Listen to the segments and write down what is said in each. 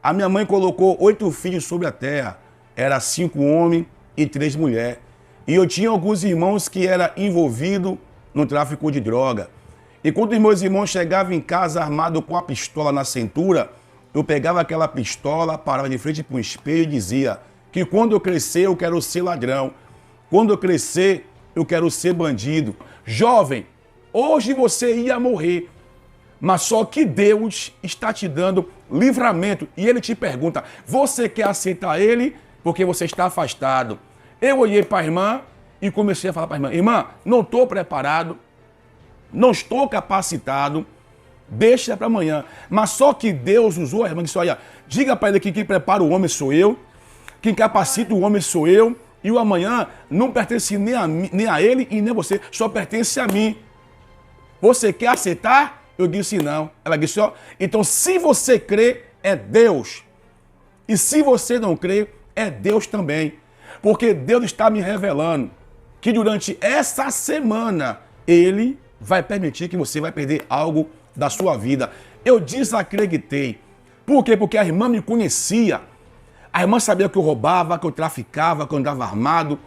A minha mãe colocou 8 filhos sobre a terra. Era 5 homens e 3 mulheres. E eu tinha alguns irmãos que eram envolvidos no tráfico de droga. E quando os meus irmãos chegavam em casa armados com a pistola na cintura, eu pegava aquela pistola, parava de frente para um espelho e dizia que quando eu crescer eu quero ser ladrão. Quando eu crescer eu quero ser bandido. Jovem, hoje você ia morrer. Mas só que Deus está te dando livramento. E Ele te pergunta, você quer aceitar Ele porque você está afastado? Eu olhei para a irmã e comecei a falar para a irmã, irmã, não estou preparado, não estou capacitado, deixa para amanhã. Mas só que Deus usou a irmã e disse, olha, diga para ele que quem prepara o homem sou eu, quem capacita o homem sou eu, e o amanhã não pertence nem a ele e nem a você, só pertence a mim. Você quer aceitar? Eu disse não. Ela disse, ó, então se você crê, é Deus. E se você não crê, é Deus também. Porque Deus está me revelando que durante essa semana, Ele vai permitir que você vai perder algo da sua vida. Eu desacreditei. Por quê? Porque a irmã me conhecia. A irmã sabia que eu roubava, que eu traficava, que eu andava armado.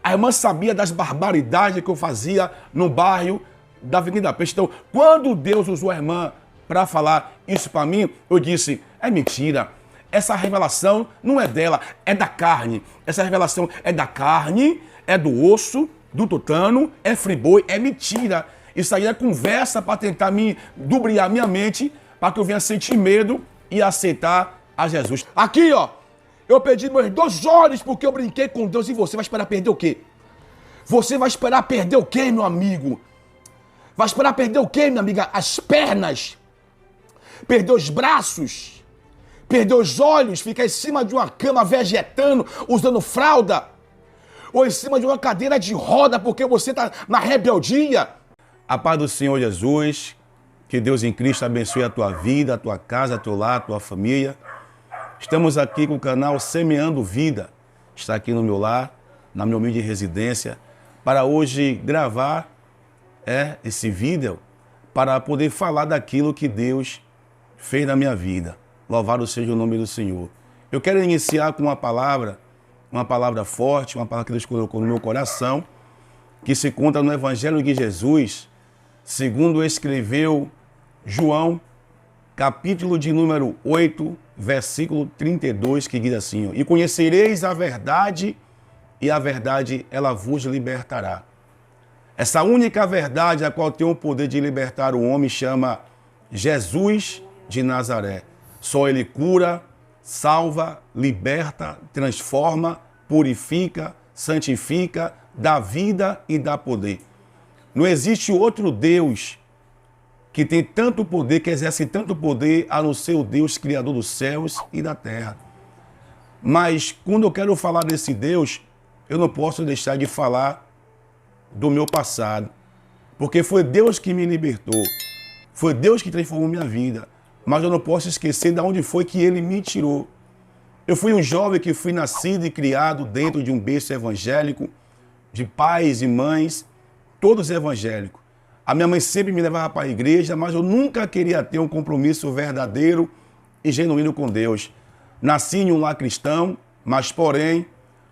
A irmã sabia das barbaridades que eu fazia no bairro da Avenida Peixe. Então, quando Deus usou a irmã para falar isso para mim, eu disse, é mentira. Essa revelação não é dela, é da carne. Essa revelação é da carne, é do osso, do tutano, é friboi, é mentira. Isso aí é conversa para tentar me lubriar minha mente, para que eu venha sentir medo e aceitar a Jesus. Aqui, ó, eu perdi meus 2 olhos porque eu brinquei com Deus e você vai esperar perder o quê? Você vai esperar perder o quê, meu amigo? Vai esperar perder o quê, minha amiga? As pernas, perder os braços, perder os olhos, ficar em cima de uma cama vegetando, usando fralda, ou em cima de uma cadeira de roda porque você está na rebeldia. A paz do Senhor Jesus, que Deus em Cristo abençoe a tua vida, a tua casa, teu lar, a tua família. Estamos aqui com o canal Semeando Vida, está aqui no meu lar, na minha humilde residência, para hoje gravar esse vídeo para poder falar daquilo que Deus fez na minha vida. Louvado seja o nome do Senhor. Eu quero iniciar com uma palavra forte, uma palavra que Deus colocou no meu coração, que se conta no Evangelho de Jesus, segundo escreveu João, capítulo de número 8, versículo 32, que diz assim, ó, e conhecereis a verdade, e a verdade ela vos libertará. Essa única verdade a qual tem o poder de libertar o homem chama Jesus de Nazaré. Só Ele cura, salva, liberta, transforma, purifica, santifica, dá vida e dá poder. Não existe outro Deus que tem tanto poder, que exerce tanto poder, a não ser o Deus criador dos céus e da terra. Mas quando eu quero falar desse Deus, eu não posso deixar de falar do meu passado, porque foi Deus que me libertou, foi Deus que transformou minha vida, mas eu não posso esquecer de onde foi que Ele me tirou. Eu fui um jovem que fui nascido e criado dentro de um berço evangélico, de pais e mães, todos evangélicos. A minha mãe sempre me levava para a igreja, mas eu nunca queria ter um compromisso verdadeiro e genuíno com Deus. Nasci em um lar cristão, mas porém,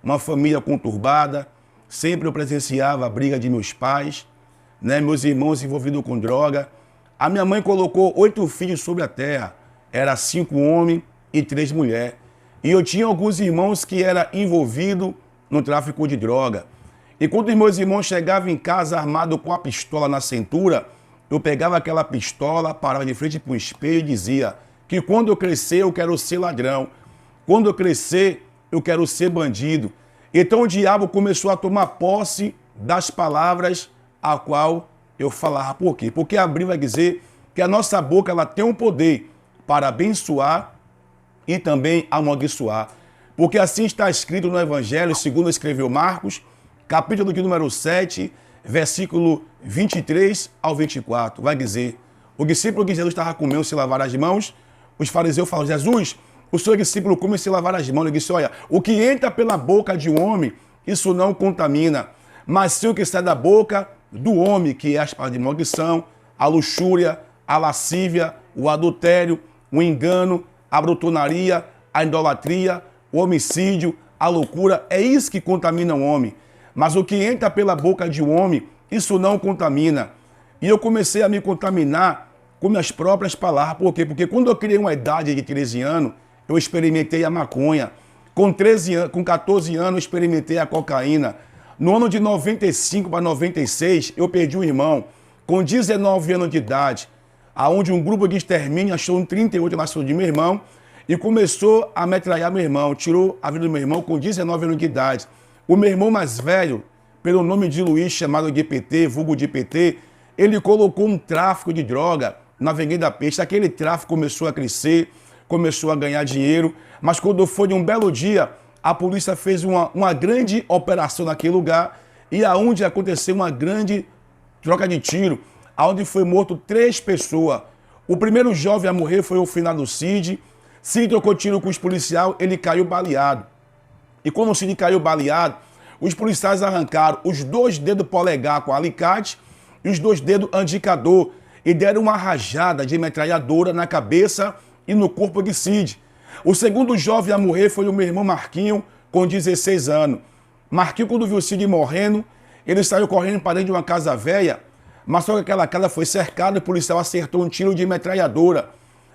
uma família conturbada. Sempre eu presenciava a briga de meus pais, meus irmãos envolvidos com droga. A minha mãe colocou 8 filhos sobre a terra. Era 5 homens e 3 mulheres. E eu tinha alguns irmãos que eram envolvidos no tráfico de droga. E quando os meus irmãos chegavam em casa armados com a pistola na cintura, eu pegava aquela pistola, parava de frente para um espelho e dizia que quando eu crescer eu quero ser ladrão. Quando eu crescer eu quero ser bandido. Então o diabo começou a tomar posse das palavras a qual eu falava. Por quê? Porque a Bíblia vai dizer que a nossa boca ela tem um poder para abençoar e também amaldiçoar. Porque assim está escrito no Evangelho, segundo escreveu Marcos, capítulo de número 7, versículo 23 ao 24. Vai dizer, o discípulo de Jesus estava comendo se lavar as mãos, os fariseus falaram, Jesus, o seu discípulo come se lavar as mãos. Ele disse, olha, o que entra pela boca de um homem, isso não contamina. Mas sim o que sai da boca do homem, que é as palavras de maldição, a luxúria, a lascívia, o adultério, o engano, a brutonaria, a idolatria, o homicídio, a loucura. É isso que contamina o homem. Mas o que entra pela boca de um homem, isso não contamina. E eu comecei a me contaminar com minhas próprias palavras. Por quê? Porque quando eu criei uma idade de 13 anos, eu experimentei a maconha. Com 14 anos, eu experimentei a cocaína. No ano de 95 para 96, eu perdi um irmão. Com 19 anos de idade, aonde um grupo de extermínio achou um 38 na saúde de meu irmão e começou a metralhar meu irmão. Tirou a vida do meu irmão com 19 anos de idade. O meu irmão mais velho, pelo nome de Luiz, chamado de PT, vulgo de PT, ele colocou um tráfico de droga na Avenida Peixe. Aquele tráfico começou a crescer, começou a ganhar dinheiro, mas quando foi de um belo dia, a polícia fez uma grande operação naquele lugar e aonde aconteceu uma grande troca de tiro, aonde foi morto 3 pessoas. O primeiro jovem a morrer foi o finado Cid. Cid trocou tiro com os policiais, ele caiu baleado. E quando o Cid caiu baleado, os policiais arrancaram os 2 dedos polegar com alicate e os 2 dedos indicador e deram uma rajada de metralhadora na cabeça e no corpo de Cid. O segundo jovem a morrer foi o meu irmão Marquinho, com 16 anos. Marquinho, quando viu o Cid morrendo, ele saiu correndo para dentro de uma casa velha, mas só que aquela casa foi cercada e o policial acertou um tiro de metralhadora,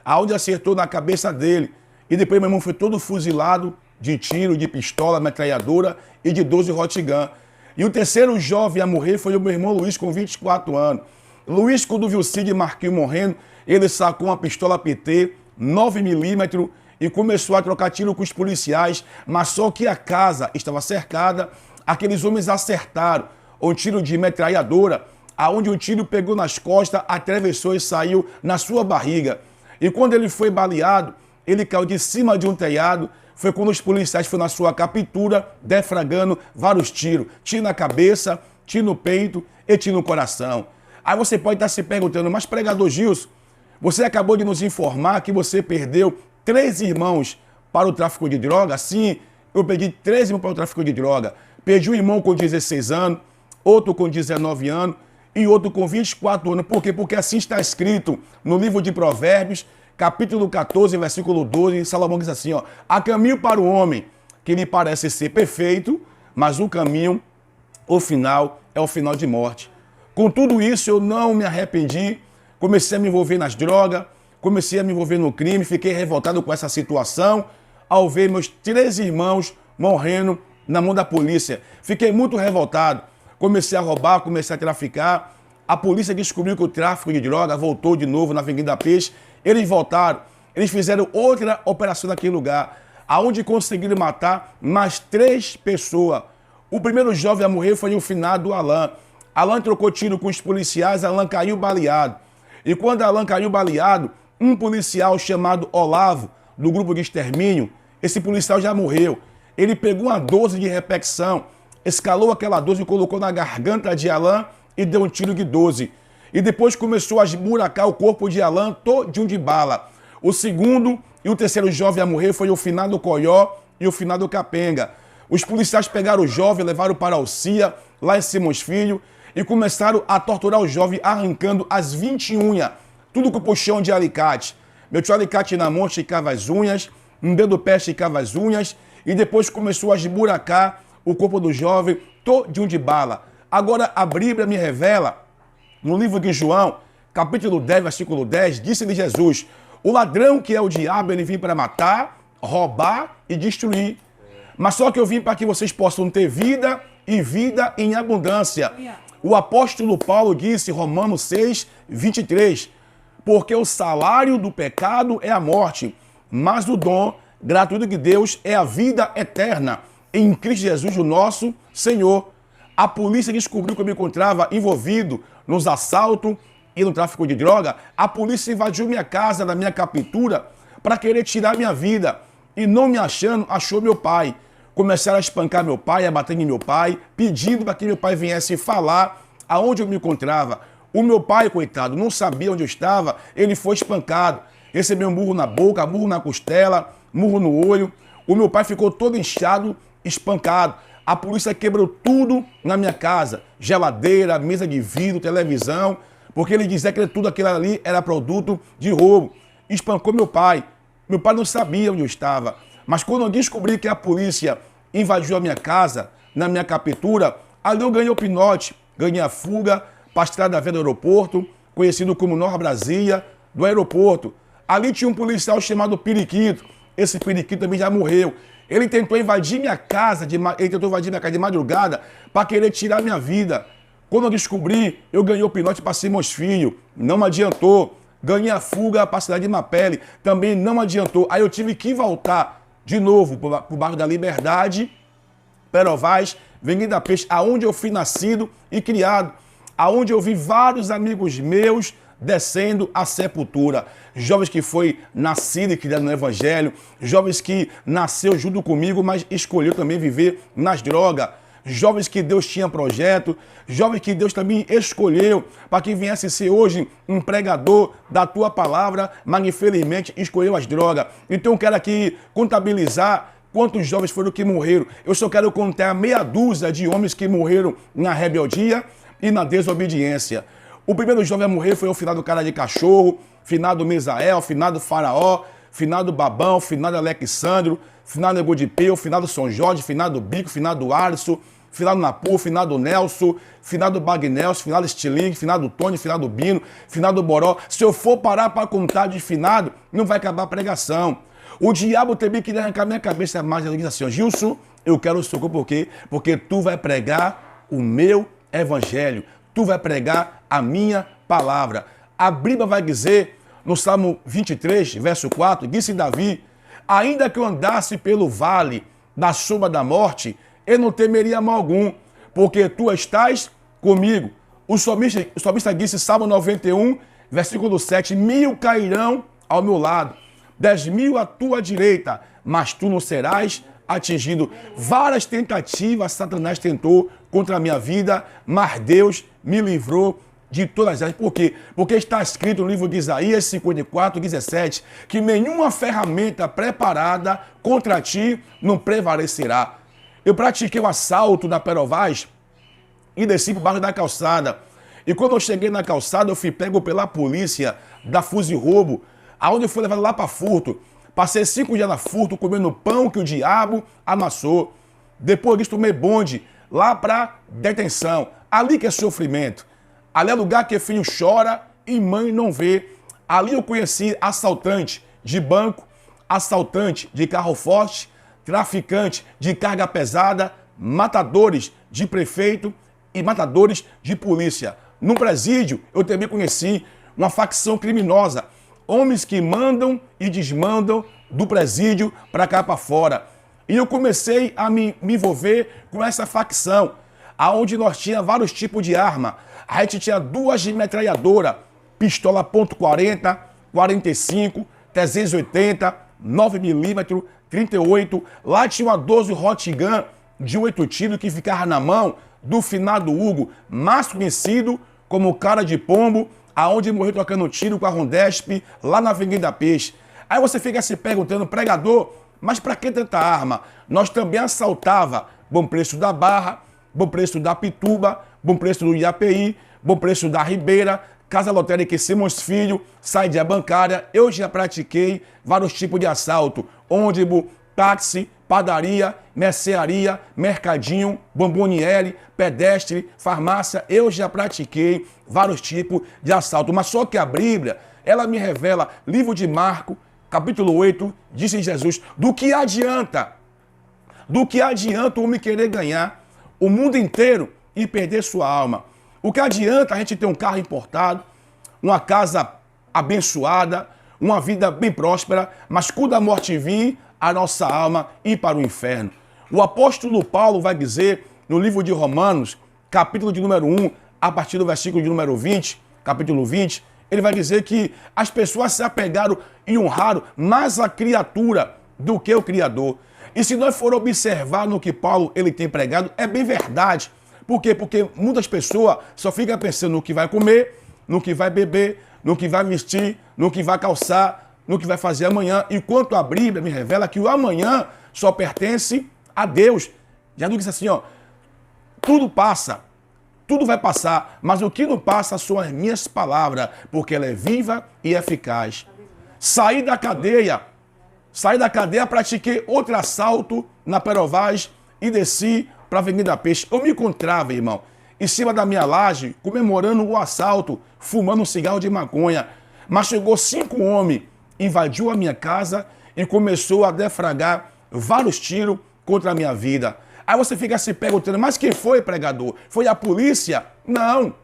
aonde acertou na cabeça dele. E depois meu irmão foi todo fuzilado de tiro, de pistola, metralhadora e de 12 shotgun. E o terceiro jovem a morrer foi o meu irmão Luiz, com 24 anos. Luiz, quando viu o Cid e Marquinho morrendo, ele sacou uma pistola PT, 9mm, e começou a trocar tiro com os policiais, mas só que a casa estava cercada, aqueles homens acertaram um tiro de metralhadora, aonde o tiro pegou nas costas, atravessou e saiu na sua barriga. E quando ele foi baleado, ele caiu de cima de um telhado. Foi quando os policiais foram na sua captura, defragando vários tiros. Tiro na cabeça, tiro no peito e tiro no coração. Aí você pode estar se perguntando, mas pregador Gilson, você acabou de nos informar que você perdeu 3 irmãos para o tráfico de droga? Sim, eu perdi 3 irmãos para o tráfico de droga. Perdi um irmão com 16 anos, outro com 19 anos e outro com 24 anos. Por quê? Porque assim está escrito no livro de Provérbios, capítulo 14, versículo 12, Salomão diz assim, ó: há caminho para o homem que lhe parece ser perfeito, mas o caminho, o final, é o final de morte. Com tudo isso, eu não me arrependi, comecei a me envolver nas drogas, comecei a me envolver no crime, fiquei revoltado com essa situação, ao ver meus 3 irmãos morrendo na mão da polícia. Fiquei muito revoltado, comecei a roubar, comecei a traficar. A polícia descobriu que o tráfico de droga voltou de novo na Avenida Peixe. Eles voltaram, eles fizeram outra operação naquele lugar, aonde conseguiram matar mais 3 pessoas. O primeiro jovem a morrer foi o finado Alain. Alain trocou tiro com os policiais, Alain caiu baleado. E quando Alain caiu baleado, um policial chamado Olavo, do grupo de extermínio, esse policial já morreu. Ele pegou uma 12 de repetição, escalou aquela 12 e colocou na garganta de Alain e deu um tiro de 12. E depois começou a esburacar o corpo de Alain todinho de bala. O segundo e o terceiro jovem a morrer foi o finado Coió e o finado Capenga. Os policiais pegaram o jovem, levaram para a Alcia, lá em Simões Filho, e começaram a torturar o jovem, arrancando as 20 unhas, tudo com puxão de alicate. Meu tio alicate na mão esticava as unhas, um dedo do pé esticava as unhas, e depois começou a esburacar o corpo do jovem todinho de bala. Agora a Bíblia me revela, no livro de João, capítulo 10, versículo 10, disse-lhe Jesus: o ladrão, que é o diabo, ele vem para matar, roubar e destruir. Mas só que eu vim para que vocês possam ter vida e vida em abundância. O apóstolo Paulo disse, Romanos 6, 23, porque o salário do pecado é a morte, mas o dom gratuito de Deus é a vida eterna em Cristo Jesus, o nosso Senhor. A polícia descobriu que eu me encontrava envolvido nos assaltos e no tráfico de droga. A polícia invadiu minha casa, na minha captura, para querer tirar minha vida. E não me achando, achou meu pai. Começaram a espancar meu pai, a bater em meu pai, pedindo para que meu pai viesse falar aonde eu me encontrava. O meu pai, coitado, não sabia onde eu estava, ele foi espancado. Recebeu um murro na boca, murro na costela, murro no olho. O meu pai ficou todo inchado, espancado. A polícia quebrou tudo na minha casa. Geladeira, mesa de vidro, televisão. Porque ele dizia que tudo aquilo ali era produto de roubo. Espancou meu pai. Meu pai não sabia onde eu estava. Mas quando eu descobri que a polícia invadiu a minha casa, na minha captura, ali eu ganhei o pinote, ganhei a fuga para a estrada velha do aeroporto, conhecido como Nova Brasília, do aeroporto. Ali tinha um policial chamado Periquito. Esse Periquito também já morreu. Ele tentou invadir minha casa de madrugada para querer tirar minha vida. Quando eu descobri, eu ganhei o pinote para Simões Filho. Não adiantou. Ganhei a fuga para a cidade de Mapele. Também não adiantou. Aí eu tive que voltar de novo para o bairro da Liberdade, Perovaz, Avenida Peixe, aonde eu fui nascido e criado. Aonde eu vi vários amigos meus descendo à sepultura. Jovens que foi nascido e criado no Evangelho, jovens que nasceu junto comigo, mas escolheu também viver nas drogas. Jovens que Deus tinha projeto, jovens que Deus também escolheu para que viesse ser hoje um pregador da tua palavra, mas infelizmente escolheu as drogas. Então eu quero aqui contabilizar quantos jovens foram que morreram. Eu só quero contar meia dúzia de homens que morreram na rebeldia e na desobediência. O primeiro jovem a morrer foi o finado Cara de Cachorro, finado Misael, finado Faraó, finado Babão, finado Alexandro, finado Nego de Peu, finado São Jorge, finado Bico, finado Alisson, finado Napu, finado Nelson, finado Bagnelson, finado Stiling, finado Tony, finado Bino, finado Boró. Se eu for parar para contar de finado, não vai acabar a pregação. O diabo também queria arrancar minha cabeça, mas ele disse assim: Gilson, eu quero o socorro, por quê? Porque tu vai pregar o meu evangelho, tu vai pregar a minha palavra. A Bíblia vai dizer, no Salmo 23, verso 4, disse Davi: ainda que eu andasse pelo vale da sombra da morte, eu não temeria mal algum, porque tu estás comigo. O salmista disse, Salmo 91, versículo 7, 1000 cairão ao meu lado, 10.000 à tua direita, mas tu não serás atingido. Várias tentativas Satanás tentou contra a minha vida, mas Deus me livrou de todas elas. Por quê? Porque está escrito no livro de Isaías 54, 17, que nenhuma ferramenta preparada contra ti não prevalecerá. Eu pratiquei o assalto na Perovaz e desci para o bairro da Calçada. E quando eu cheguei na Calçada, eu fui pego pela polícia da Fuzil Roubo, aonde eu fui levado lá para Furto. Passei 5 dias na Furto, comendo pão que o diabo amassou. Depois disso, tomei bonde lá para detenção. Ali que é sofrimento. Ali é lugar que filho chora e mãe não vê. Ali eu conheci assaltante de banco, assaltante de carro forte, traficante de carga pesada, matadores de prefeito e matadores de polícia. No presídio, eu também conheci uma facção criminosa. Homens que mandam e desmandam do presídio para cá para fora. E eu comecei a me envolver com essa facção, aonde nós tínhamos vários tipos de arma. A gente tinha 2 de metralhadora, pistola .40, 45, 380, 9mm, 38. Lá tinha uma 12 Hot Gun de 8 tiros que ficava na mão do finado Hugo, mais conhecido como Cara de Pombo, aonde morreu trocando tiro com a Rondesp, lá na Avenida Peixe. Aí você fica se perguntando, pregador, mas para que tanta arma? Nós também assaltava Bom Preço da Barra, Bom Preço da Pituba, Bom Preço do IAPI, Bom Preço da Ribeira, Casa Lotérica Simões Filho, Saída Bancária. Eu já pratiquei vários tipos de assalto, ônibus, táxi, padaria, mercearia, mercadinho, bomboniere, pedestre, farmácia. Eu já pratiquei vários tipos de assalto, mas só que a Bíblia, ela me revela, livro de Marcos, capítulo 8, disse Jesus, do que adianta o homem querer ganhar o mundo inteiro e perder sua alma? O que adianta a gente ter um carro importado, uma casa abençoada, uma vida bem próspera, mas quando a morte vir, a nossa alma ir para o inferno? O apóstolo Paulo vai dizer no livro de Romanos, capítulo de número 1, a partir do versículo de número 20, capítulo 20, ele vai dizer que as pessoas se apegaram e honraram mais a criatura do que o Criador. E se nós for observar no que Paulo ele tem pregado, é bem verdade. Por quê? Porque muitas pessoas só ficam pensando no que vai comer, no que vai beber, no que vai vestir, no que vai calçar, no que vai fazer amanhã. Enquanto a Bíblia me revela que o amanhã só pertence a Deus. Já não disse assim, ó, tudo passa, tudo vai passar, mas o que não passa são as minhas palavras, porque ela é viva e eficaz. Sair da cadeia Saí da cadeia, pratiquei outro assalto na Perovaz e desci para a Avenida Peixe. Eu me encontrava, irmão, em cima da minha laje, comemorando o assalto, fumando um cigarro de maconha. Mas chegou 5 homens, invadiu a minha casa e começou a defragrar vários tiros contra a minha vida. Aí você fica se perguntando, mas quem foi, pregador? Foi a polícia? Não.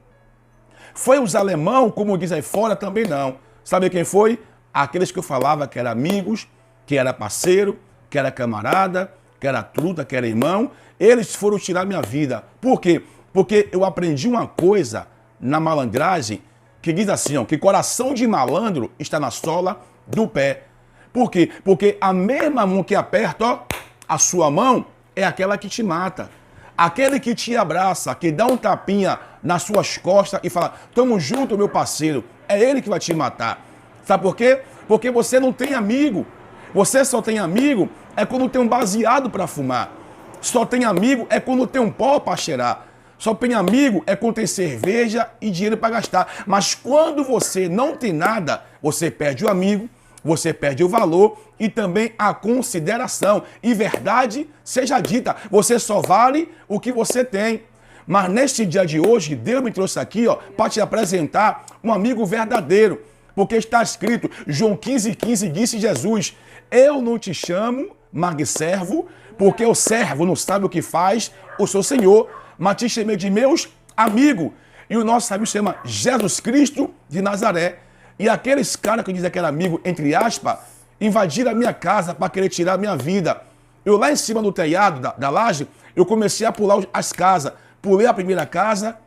Foi os alemão, como diz aí fora, também não. Sabe quem foi? Aqueles que eu falava que eram amigos, que era parceiro, que era camarada, que era truta, que era irmão. Eles foram tirar minha vida. Por quê? Porque eu aprendi uma coisa na malandragem que diz assim, ó, que coração de malandro está na sola do pé. Por quê? Porque a mesma mão que aperta, ó, a sua mão é aquela que te mata. Aquele que te abraça, que dá um tapinha nas suas costas e fala, tamo junto, meu parceiro, é ele que vai te matar. Sabe por quê? Porque você não tem amigo. Você só tem amigo é quando tem um baseado para fumar. Só tem amigo é quando tem um pó para cheirar. Só tem amigo é quando tem cerveja e dinheiro para gastar. Mas quando você não tem nada, você perde o amigo, você perde o valor e também a consideração. E verdade seja dita, você só vale o que você tem. Mas neste dia de hoje, Deus me trouxe aqui, ó, para te apresentar um amigo verdadeiro. Porque está escrito, João 15,15, disse Jesus, eu não te chamo, mas servo, porque o servo não sabe o que faz o seu Senhor, mas te chamei de meus amigos. E o nosso amigo se chama Jesus Cristo de Nazaré. E aqueles caras que dizem que era amigo, entre aspas, invadiram a minha casa para querer tirar a minha vida. Eu lá em cima do telhado da laje, eu comecei a pular as casas. Pulei a primeira casa,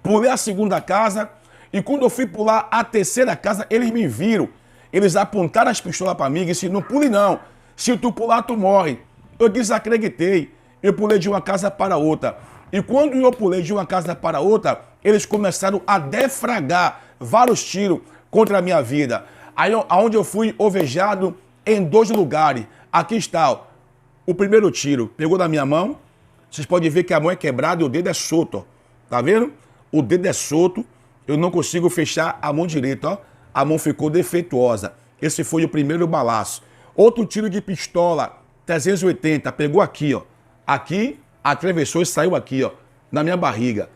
pulei a segunda casa, e quando eu fui pular a terceira casa, eles me viram. Eles apontaram as pistolas para mim e disseram, não pule não, se tu pular tu morre. Eu desacreditei, eu pulei de uma casa para outra. E quando eu pulei de uma casa para outra, eles começaram a defragrar vários tiros contra a minha vida. Aí onde eu fui ovejado em 2 lugares. Aqui está, ó, o primeiro tiro, pegou na minha mão. Vocês podem ver que a mão é quebrada e o dedo é solto, ó. Tá vendo? O dedo é solto, eu não consigo fechar a mão direita, ó. A mão ficou defeituosa. Esse foi o primeiro balaço. Outro tiro de pistola, 380, pegou aqui, ó. Aqui, atravessou e saiu aqui, ó, na minha barriga.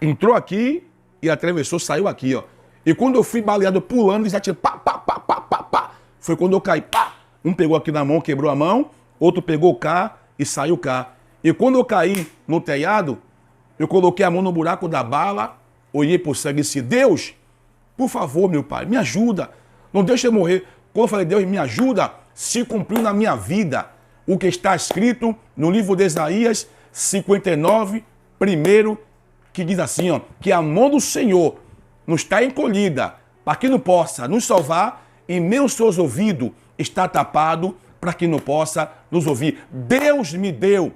Entrou aqui e atravessou, saiu aqui, ó. E quando eu fui baleado pulando, eles já tinham pá, pá, pá, pá, pá, pá. Foi quando eu caí, pá. Um pegou aqui na mão, quebrou a mão. Outro pegou cá e saiu cá. E quando eu caí no telhado, eu coloquei a mão no buraco da bala, olhei pro sangue e disse, Deus, por favor, meu pai, me ajuda. Não deixa eu morrer. Quando eu falei, Deus, me ajuda, se cumpriu na minha vida o que está escrito no livro de Isaías 59, primeiro, que diz assim, ó, que a mão do Senhor não está encolhida para que não possa nos salvar e nem os seus ouvidos está tapado para que não possa nos ouvir. Deus me deu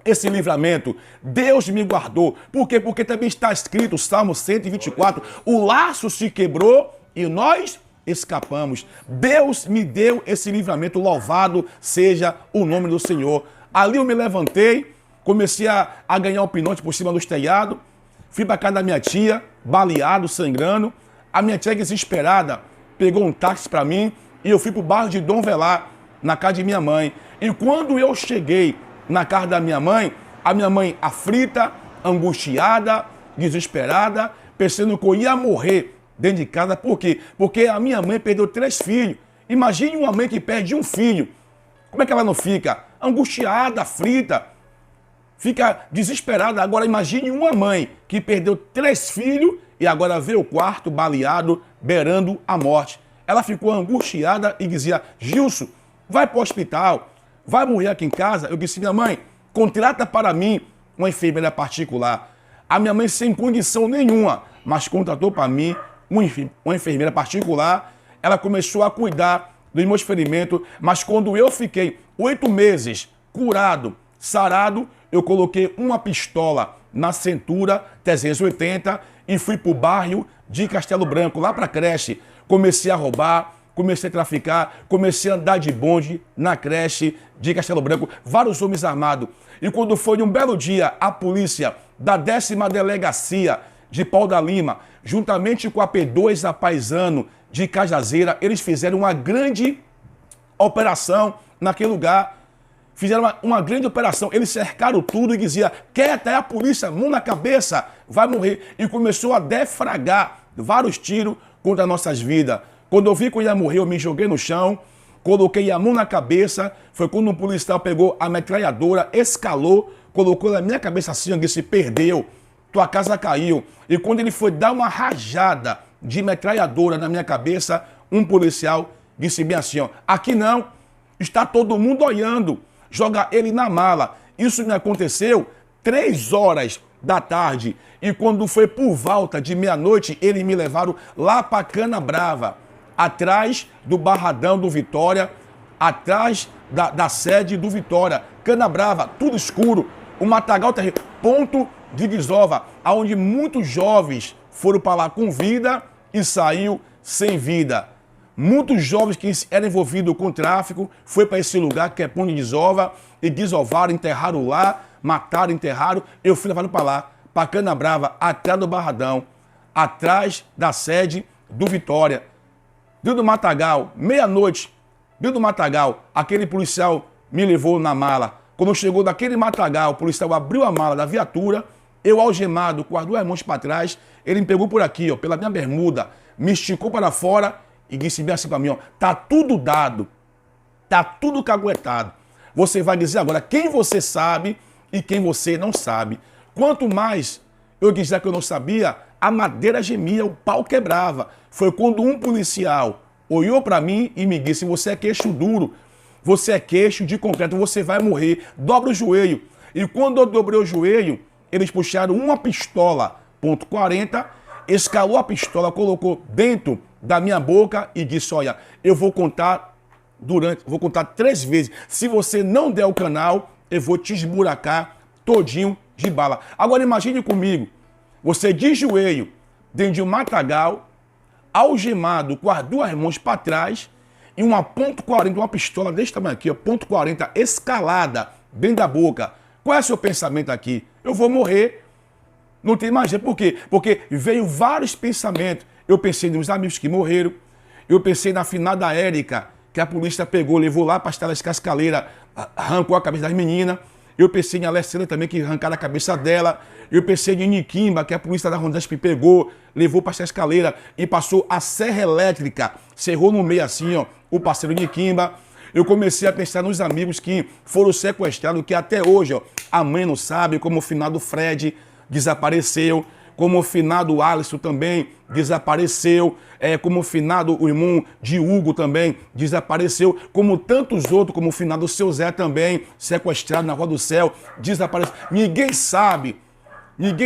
esse livramento, Deus me guardou. Por quê? Porque também está escrito, Salmo 124, o laço se quebrou e nós escapamos. Deus me deu esse livramento, louvado seja o nome do Senhor. Ali eu me levantei, comecei a ganhar o pinote por cima dos telhados, fui para casa da minha tia, baleado, sangrando. A minha tia, desesperada, pegou um táxi para mim e eu fui para o bairro de Dom Velar, na casa de minha mãe. E quando eu cheguei na casa da minha mãe, a minha mãe aflita, angustiada, desesperada, pensando que eu ia morrer dentro de casa. Por quê? Porque a minha mãe perdeu 3 filhos. Imagine uma mãe que perde um filho. Como é que ela não fica? Angustiada, aflita, fica desesperada. Agora imagine uma mãe que perdeu 3 filhos e agora vê o quarto baleado, beirando a morte. Ela ficou angustiada e dizia, Gilson, vai para o hospital, vai morrer aqui em casa. Eu disse, minha mãe, contrata para mim uma enfermeira particular. A minha mãe, sem condição nenhuma, mas contratou para mim uma enfermeira particular. Ela começou a cuidar dos meus ferimentos, mas quando eu fiquei 8 meses curado, sarado, eu coloquei uma pistola na cintura, 380, e fui para o bairro de Castelo Branco, lá para a creche. Comecei a roubar, comecei a traficar, comecei a andar de bonde na creche de Castelo Branco, vários homens armados. E quando foi um belo dia, a polícia da 10ª Delegacia de Pau da Lima, juntamente com a P2 Apaisano de Cajazeira, eles fizeram uma grande operação naquele lugar. Fizeram uma grande operação. Eles cercaram tudo e diziam, quieta, é a polícia, mão na cabeça, vai morrer. E começou a defragar vários tiros contra nossas vidas. Quando eu vi que eu ia morrer, eu me joguei no chão, coloquei a mão na cabeça. Foi quando um policial pegou a metralhadora, escalou, colocou na minha cabeça assim, disse, perdeu, tua casa caiu. E quando ele foi dar uma rajada de metralhadora na minha cabeça, um policial disse bem assim, ó, aqui não, está todo mundo olhando, joga ele na mala. Isso me aconteceu 3 horas da tarde. E quando foi por volta de meia-noite, eles me levaram lá para Canabrava, atrás do Barradão do Vitória, atrás da sede do Vitória. Canabrava, tudo escuro, o matagal terrível, ponto de desova, onde muitos jovens foram para lá com vida e saiu sem vida. Muitos jovens que eram envolvidos com tráfico foi para esse lugar que é ponto de desova e desovaram, enterraram lá, mataram, enterraram. Eu fui levado para lá, para Canabrava, atrás do Barradão, atrás da sede do Vitória. Dentro do matagal, meia-noite, dentro do matagal, aquele policial me levou na mala. Quando chegou daquele matagal, o policial abriu a mala da viatura, eu algemado, com as 2 mãos para trás, ele me pegou por aqui, ó, pela minha bermuda, me esticou para fora e disse bem assim para mim, ó, tá tudo dado, tá tudo caguetado. Você vai dizer agora quem você sabe e quem você não sabe. Quanto mais eu dizer que eu não sabia, a madeira gemia, o pau quebrava. Foi quando um policial olhou para mim e me disse, você é queixo duro, você é queixo de concreto, você vai morrer, dobra o joelho. E quando eu dobrei o joelho, eles puxaram uma pistola, .40, escalou a pistola, colocou dentro da minha boca e disse, olha, eu vou contar 3 vezes. Se você não der o canal, eu vou te esburacar todinho de bala. Agora imagine comigo, você de joelho, dentro de um matagal, algemado com as 2 mãos para trás e uma .40, uma pistola desse tamanho aqui, ó, .40 escalada dentro da boca. Qual é o seu pensamento aqui? Eu vou morrer. Não tem mais jeito. Por quê? Porque veio vários pensamentos. Eu pensei nos amigos que morreram. Eu pensei na finada Érica, que a polícia pegou, levou lá para as telas cascaleiras, arrancou a cabeça das meninas. Eu pensei em Alessandra também, que arrancaram a cabeça dela. Eu pensei em Niquimba, que a polícia da Rondesp pegou, levou para a escaleira e passou a serra elétrica. Cerrou no meio assim, ó, o parceiro Niquimba. Eu comecei a pensar nos amigos que foram sequestrados, que até hoje, ó, a mãe não sabe, como o finado Fred desapareceu, como o finado Alisson também desapareceu, como o finado, o irmão de Hugo também desapareceu, como tantos outros, como o finado Seu Zé também, sequestrado na Rua do Céu, desapareceu. Ninguém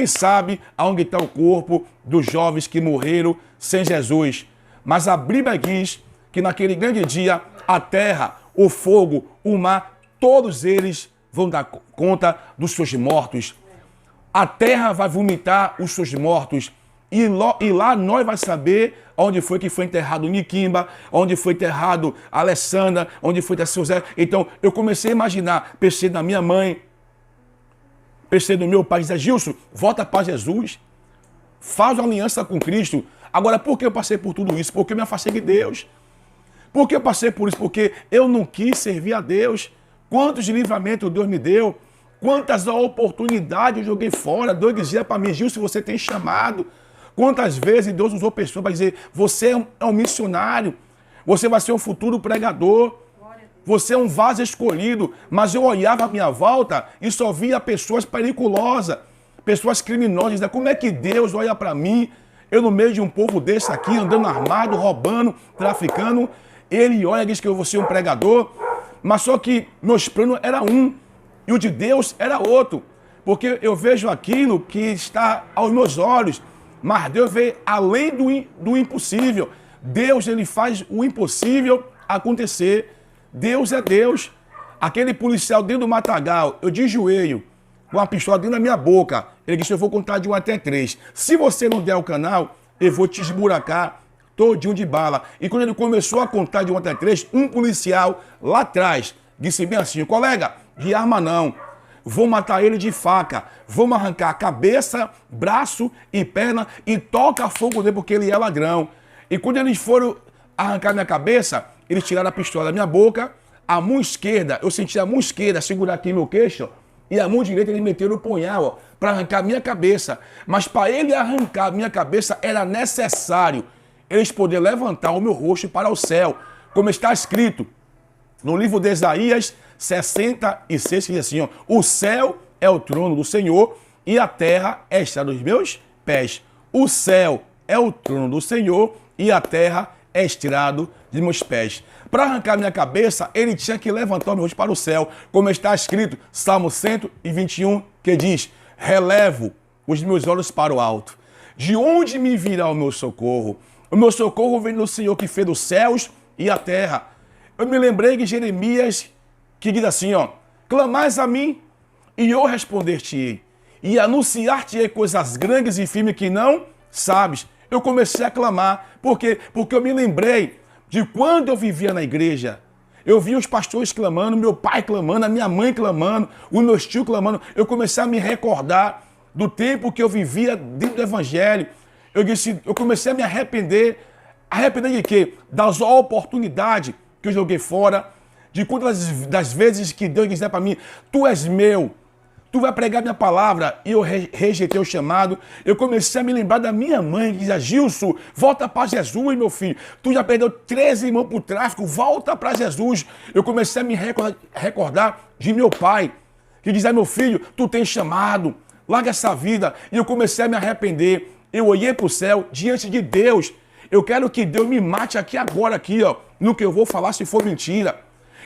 sabe aonde está o corpo dos jovens que morreram sem Jesus. Mas a Bíblia diz que naquele grande dia, a terra, o fogo, o mar, todos eles vão dar conta dos seus mortos. A terra vai vomitar os seus mortos. E lá nós vamos saber onde foi que foi enterrado Niquimba, onde foi enterrado Alessandra, onde foi enterrado Seu Zé. Então eu comecei a imaginar, pensei na minha mãe, pensei no meu pai, dizer, Gilson, volta para Jesus, faz uma aliança com Cristo. Agora, por que eu passei por tudo isso? Porque eu me afastei de Deus. Por que eu passei por isso? Porque eu não quis servir a Deus. Quantos de livramento Deus me deu? Quantas oportunidades eu joguei fora? Deus dizia para mim, Gilson, você tem chamado. Quantas vezes Deus usou pessoas para dizer, você é um missionário, você vai ser um futuro pregador, você é um vaso escolhido. Mas eu olhava à minha volta e só via pessoas perigosas, pessoas criminosas. Dizia, como é que Deus olha para mim, eu no meio de um povo desse aqui, andando armado, roubando, traficando, ele olha e diz que eu vou ser um pregador, mas só que meus planos era um, e o de Deus era outro, porque eu vejo aquilo que está aos meus olhos, mas Deus vê além do impossível. Deus, ele faz o impossível acontecer. Deus é Deus. Aquele policial dentro do matagal, eu de joelho, com a pistola dentro da minha boca, ele disse, eu vou contar de 1 até 3. Se você não der o canal, eu vou te esburacar todinho de bala. E quando ele começou a contar de 1 até 3, um policial lá atrás disse bem assim, colega, de arma não, vou matar ele de faca, vamos arrancar a cabeça, braço e perna e toca fogo nele porque ele é ladrão. E quando eles foram arrancar minha cabeça, eles tiraram a pistola da minha boca, a mão esquerda, eu senti a mão esquerda segurar aqui meu queixo, ó, e a mão direita eles meteram o punhal, para arrancar a minha cabeça. Mas para ele arrancar a minha cabeça, era necessário eles poderem levantar o meu rosto para o céu, como está escrito no livro de Isaías 66, que diz assim, ó, o céu é o trono do Senhor e a terra é a estrada dos meus pés. O céu é o trono do Senhor e a terra é estrado de meus pés. Para arrancar minha cabeça, ele tinha que levantar o meu rosto para o céu, como está escrito, Salmo 121, que diz, relevo os meus olhos para o alto. De onde me virá o meu socorro? O meu socorro vem do Senhor que fez os céus e a terra. Eu me lembrei de Jeremias, que diz assim, ó, clamais a mim e eu responder-te-ei, e anunciar-te-ei coisas grandes e firmes que não sabes. Eu comecei a clamar, porque eu me lembrei de quando eu vivia na igreja. Eu via os pastores clamando, meu pai clamando, a minha mãe clamando, os meus tios clamando. Eu comecei a me recordar do tempo que eu vivia dentro do evangelho. Eu comecei a me arrepender. Arrepender de quê? Das oportunidades que eu joguei fora, de quantas das vezes que Deus dizia para mim, tu és meu, tu vai pregar minha palavra, e eu rejeitei o chamado. Eu comecei a me lembrar da minha mãe, que dizia, Gilson, volta para Jesus, meu filho. Tu já perdeu 13 irmãos para o tráfico, volta para Jesus. Eu comecei a me recordar de meu pai, que dizia, meu filho, tu tens chamado, larga essa vida. E eu comecei a me arrepender. Eu olhei para o céu, diante de Deus. Eu quero que Deus me mate aqui agora, aqui, ó, no que eu vou falar se for mentira.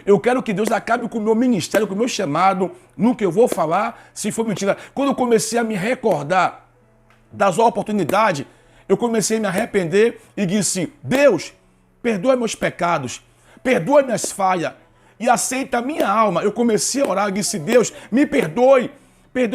Eu quero que Deus acabe com o meu ministério, com o meu chamado, no que eu vou falar, se for mentira. Quando eu comecei a me recordar das oportunidades, eu comecei a me arrepender e disse, Deus, perdoa meus pecados, perdoa minhas falhas e aceita a minha alma. Eu comecei a orar e disse, Deus, me perdoe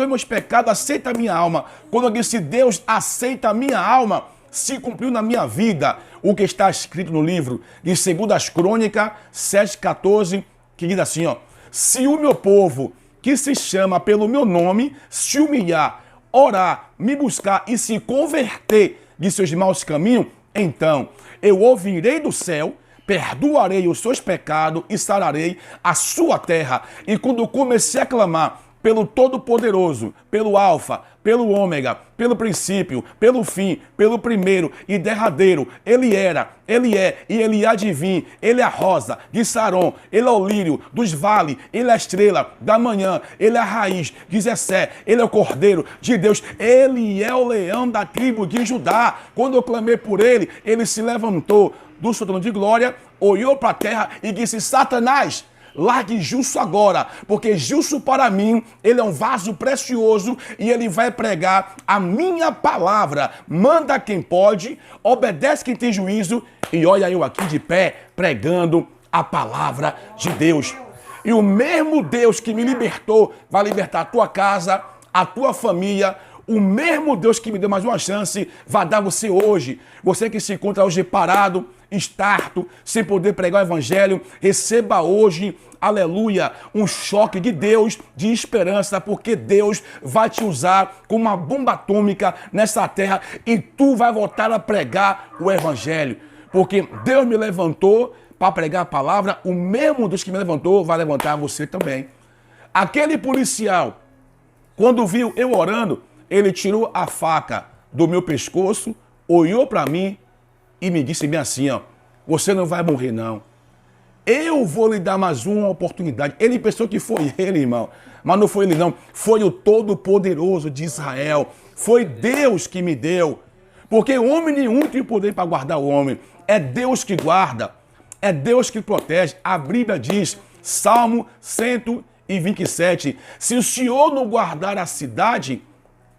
meus pecados, aceita a minha alma. Quando eu disse, Deus, aceita a minha alma, se cumpriu na minha vida o que está escrito no livro de 2 Crônicas 7,14, que diz assim, ó, se o meu povo, que se chama pelo meu nome, se humilhar, orar, me buscar e se converter de seus maus caminhos, então eu ouvirei do céu, perdoarei os seus pecados e sararei a sua terra. E quando eu comecei a clamar pelo Todo-Poderoso, pelo Alfa, pelo Ômega, pelo princípio, pelo fim, pelo primeiro e derradeiro, ele era, ele é e ele há de vir. Ele é a rosa de Saron, ele é o lírio dos vales, ele é a estrela da manhã, ele é a raiz de Jessé, ele é o cordeiro de Deus, ele é o leão da tribo de Judá. Quando eu clamei por ele, ele se levantou do seu trono de glória, olhou para a terra e disse, Satanás, largue Gilson agora, porque Gilson para mim, ele é um vaso precioso e ele vai pregar a minha palavra. Manda quem pode, obedece quem tem juízo e olha eu aqui de pé pregando a palavra de Deus. E o mesmo Deus que me libertou vai libertar a tua casa, a tua família. O mesmo Deus que me deu mais uma chance vai dar você hoje. Você que se encontra hoje parado, estarto, sem poder pregar o evangelho, receba hoje, aleluia, um choque de Deus, de esperança, porque Deus vai te usar como uma bomba atômica nessa terra e tu vai voltar a pregar o evangelho. Porque Deus me levantou para pregar a palavra, o mesmo Deus que me levantou vai levantar você também. Aquele policial, quando viu eu orando, ele tirou a faca do meu pescoço, olhou para mim e me disse bem assim, ó, você não vai morrer não. Eu vou lhe dar mais uma oportunidade. Ele pensou que foi ele, irmão. Mas não foi ele não. Foi o Todo-Poderoso de Israel. Foi Deus que me deu. Porque homem nenhum tem poder para guardar o homem. É Deus que guarda. É Deus que protege. A Bíblia diz, Salmo 127, se o Senhor não guardar a cidade,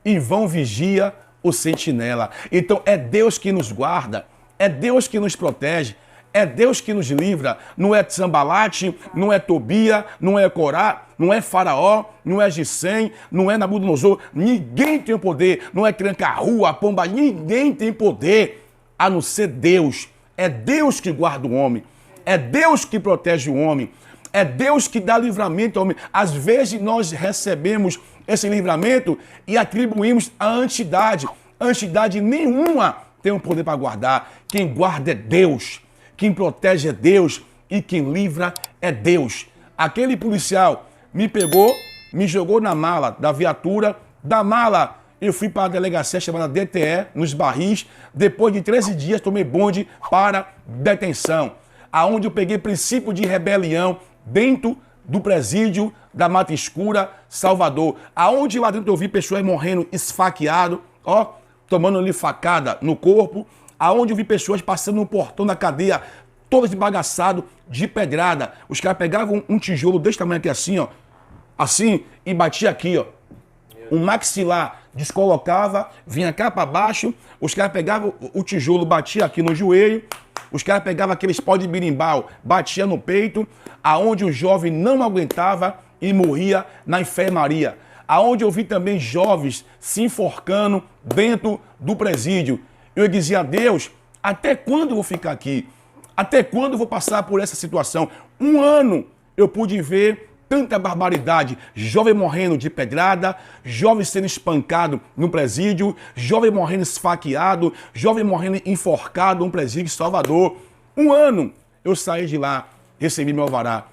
em vão vigia o sentinela. Então é Deus que nos guarda, é Deus que nos protege, é Deus que nos livra. Não é Sambalate, não é Tobia, não é Corá, não é Faraó, não é Gissém, não é Nabucodonosor. Ninguém tem o poder, não é Tranca-Rua, Pomba, ninguém tem poder a não ser Deus. É Deus que guarda o homem, é Deus que protege o homem, é Deus que dá livramento ao homem. Às vezes nós recebemos esse livramento e atribuímos à entidade. A entidade nenhuma tem o poder para guardar. Quem guarda é Deus. Quem protege é Deus. e quem livra é Deus. Aquele policial me pegou, me jogou na mala da viatura, da mala eu fui para a delegacia chamada DTE, nos Barris. Depois de 13 dias, tomei bonde para detenção, aonde eu peguei princípio de rebelião dentro do presídio da Mata Escura, Salvador, aonde lá dentro eu vi pessoas morrendo esfaqueado, ó, tomando ali facada no corpo, aonde eu vi pessoas passando no portão da cadeia, todas esbagaçadas de pedrada. Os caras pegavam um tijolo desse tamanho aqui assim, ó, assim, e batia aqui, ó. Um maxilar descolocava, vinha cá para baixo, os caras pegavam o tijolo, batia aqui no joelho, os caras pegavam aqueles pau de birimbau, batia no peito, aonde o jovem não aguentava e morria na enfermaria. Aonde eu vi também jovens se enforcando dentro do presídio. Eu dizia a Deus, até quando eu vou ficar aqui? Até quando eu vou passar por essa situação? 1 ano eu pude ver tanta barbaridade, jovem morrendo de pedrada, jovem sendo espancado no presídio, jovem morrendo esfaqueado, jovem morrendo enforcado no presídio de Salvador. 1 ano eu saí de lá, recebi meu alvará.